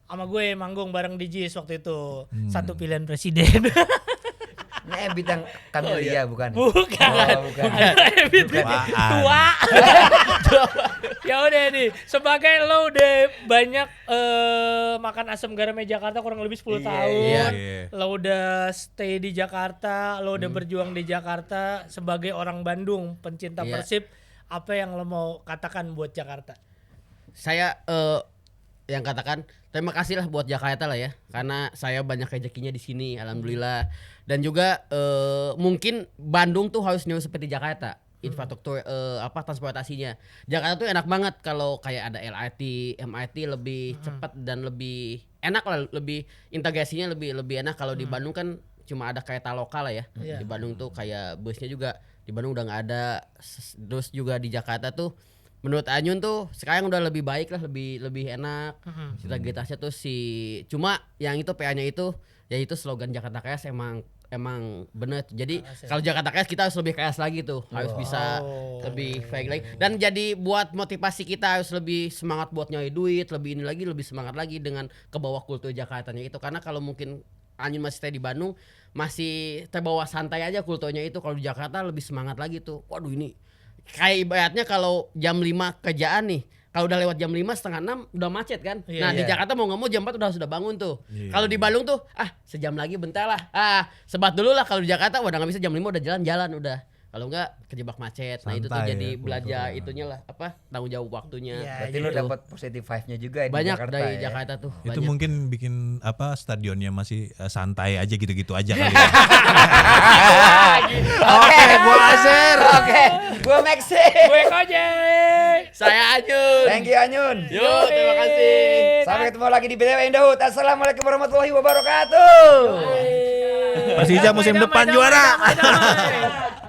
B: sama gue manggung bareng di JIS waktu itu. Satu pilihan presiden.
C: Ini Ebit yang Kamelia bukan?
B: Bukan.
C: Oh, bukan.
B: Ebit tua. Ya udah nih, sebagai lo udah banyak makan asam garamnya Jakarta kurang lebih 10 tahun.
D: iya.
B: Lo udah stay di Jakarta, lo udah berjuang di Jakarta sebagai orang Bandung, pencinta
D: Iya.
B: Persib, apa yang lo mau katakan buat Jakarta?
D: Saya yang katakan terima kasih lah buat Jakarta lah ya, karena saya banyak rezekinya di sini alhamdulillah. Dan juga mungkin Bandung tuh harus nyawa seperti Jakarta, infrastruktur transportasinya. Jakarta tuh enak banget kalau kayak ada LRT, MRT lebih cepat dan lebih enak lah, lebih integrasinya lebih enak. Kalau di Bandung kan cuma ada kereta lokal lah ya.
B: Iya.
D: Di Bandung tuh kayak busnya juga di Bandung udah nggak ada. Terus juga di Jakarta tuh menurut Anyun tuh sekarang udah lebih baik lah, lebih enak. Integritasnya tuh cuma yang itu PA-nya itu yaitu slogan Jakarta Keras emang bener. Jadi kalau Jakarta Keras kita harus lebih keras lagi tuh, harus bisa lebih baik lagi. Dan jadi buat motivasi kita harus lebih semangat buat nyari duit, lebih ini lagi, lebih semangat lagi dengan kebawa kultur Jakartanya itu. Karena kalau mungkin Anyun masih stay di Bandung masih terbawa santai aja kulturnya itu, kalau di Jakarta lebih semangat lagi tuh. Waduh ini kayak ibaratnya kalau jam 5 kerjaan nih, kalau udah lewat jam 5 setengah 6 udah macet kan.
B: Iya,
D: Nah di
C: iya.
D: Jakarta mau nggak mau jam 4 udah sudah bangun tuh.
A: Iya.
D: Kalau di Bandung tuh sejam lagi bentar lah, sebat dulu lah. Kalau di Jakarta udah nggak bisa jam 5 udah jalan-jalan udah. Kalau enggak kejebak macet. Nah itu tuh
A: Santai
D: jadi
A: ya,
D: belajar
A: kulturnya.
D: itunya lah, tanggung jawab waktunya.
B: Iya.
C: Berarti lu dapat positive vibe-nya juga di
D: Banyak
C: Jakarta
D: dari
C: ya.
D: Jakarta tuh.
A: Itu
D: banyak.
A: mungkin bikin stadionnya masih santai aja gitu-gitu aja kali ya.
C: Oke, gua Asir. Oke, gua Maxi.
B: Gue Kojek.
D: Saya Anyun.
C: Thank you Anyun.
D: Yuk, terima kasih.
C: Sampai ketemu lagi di BTW Indahut. Assalamualaikum warahmatullahi wabarakatuh.
A: Persija musim depan juara.
B: Damai.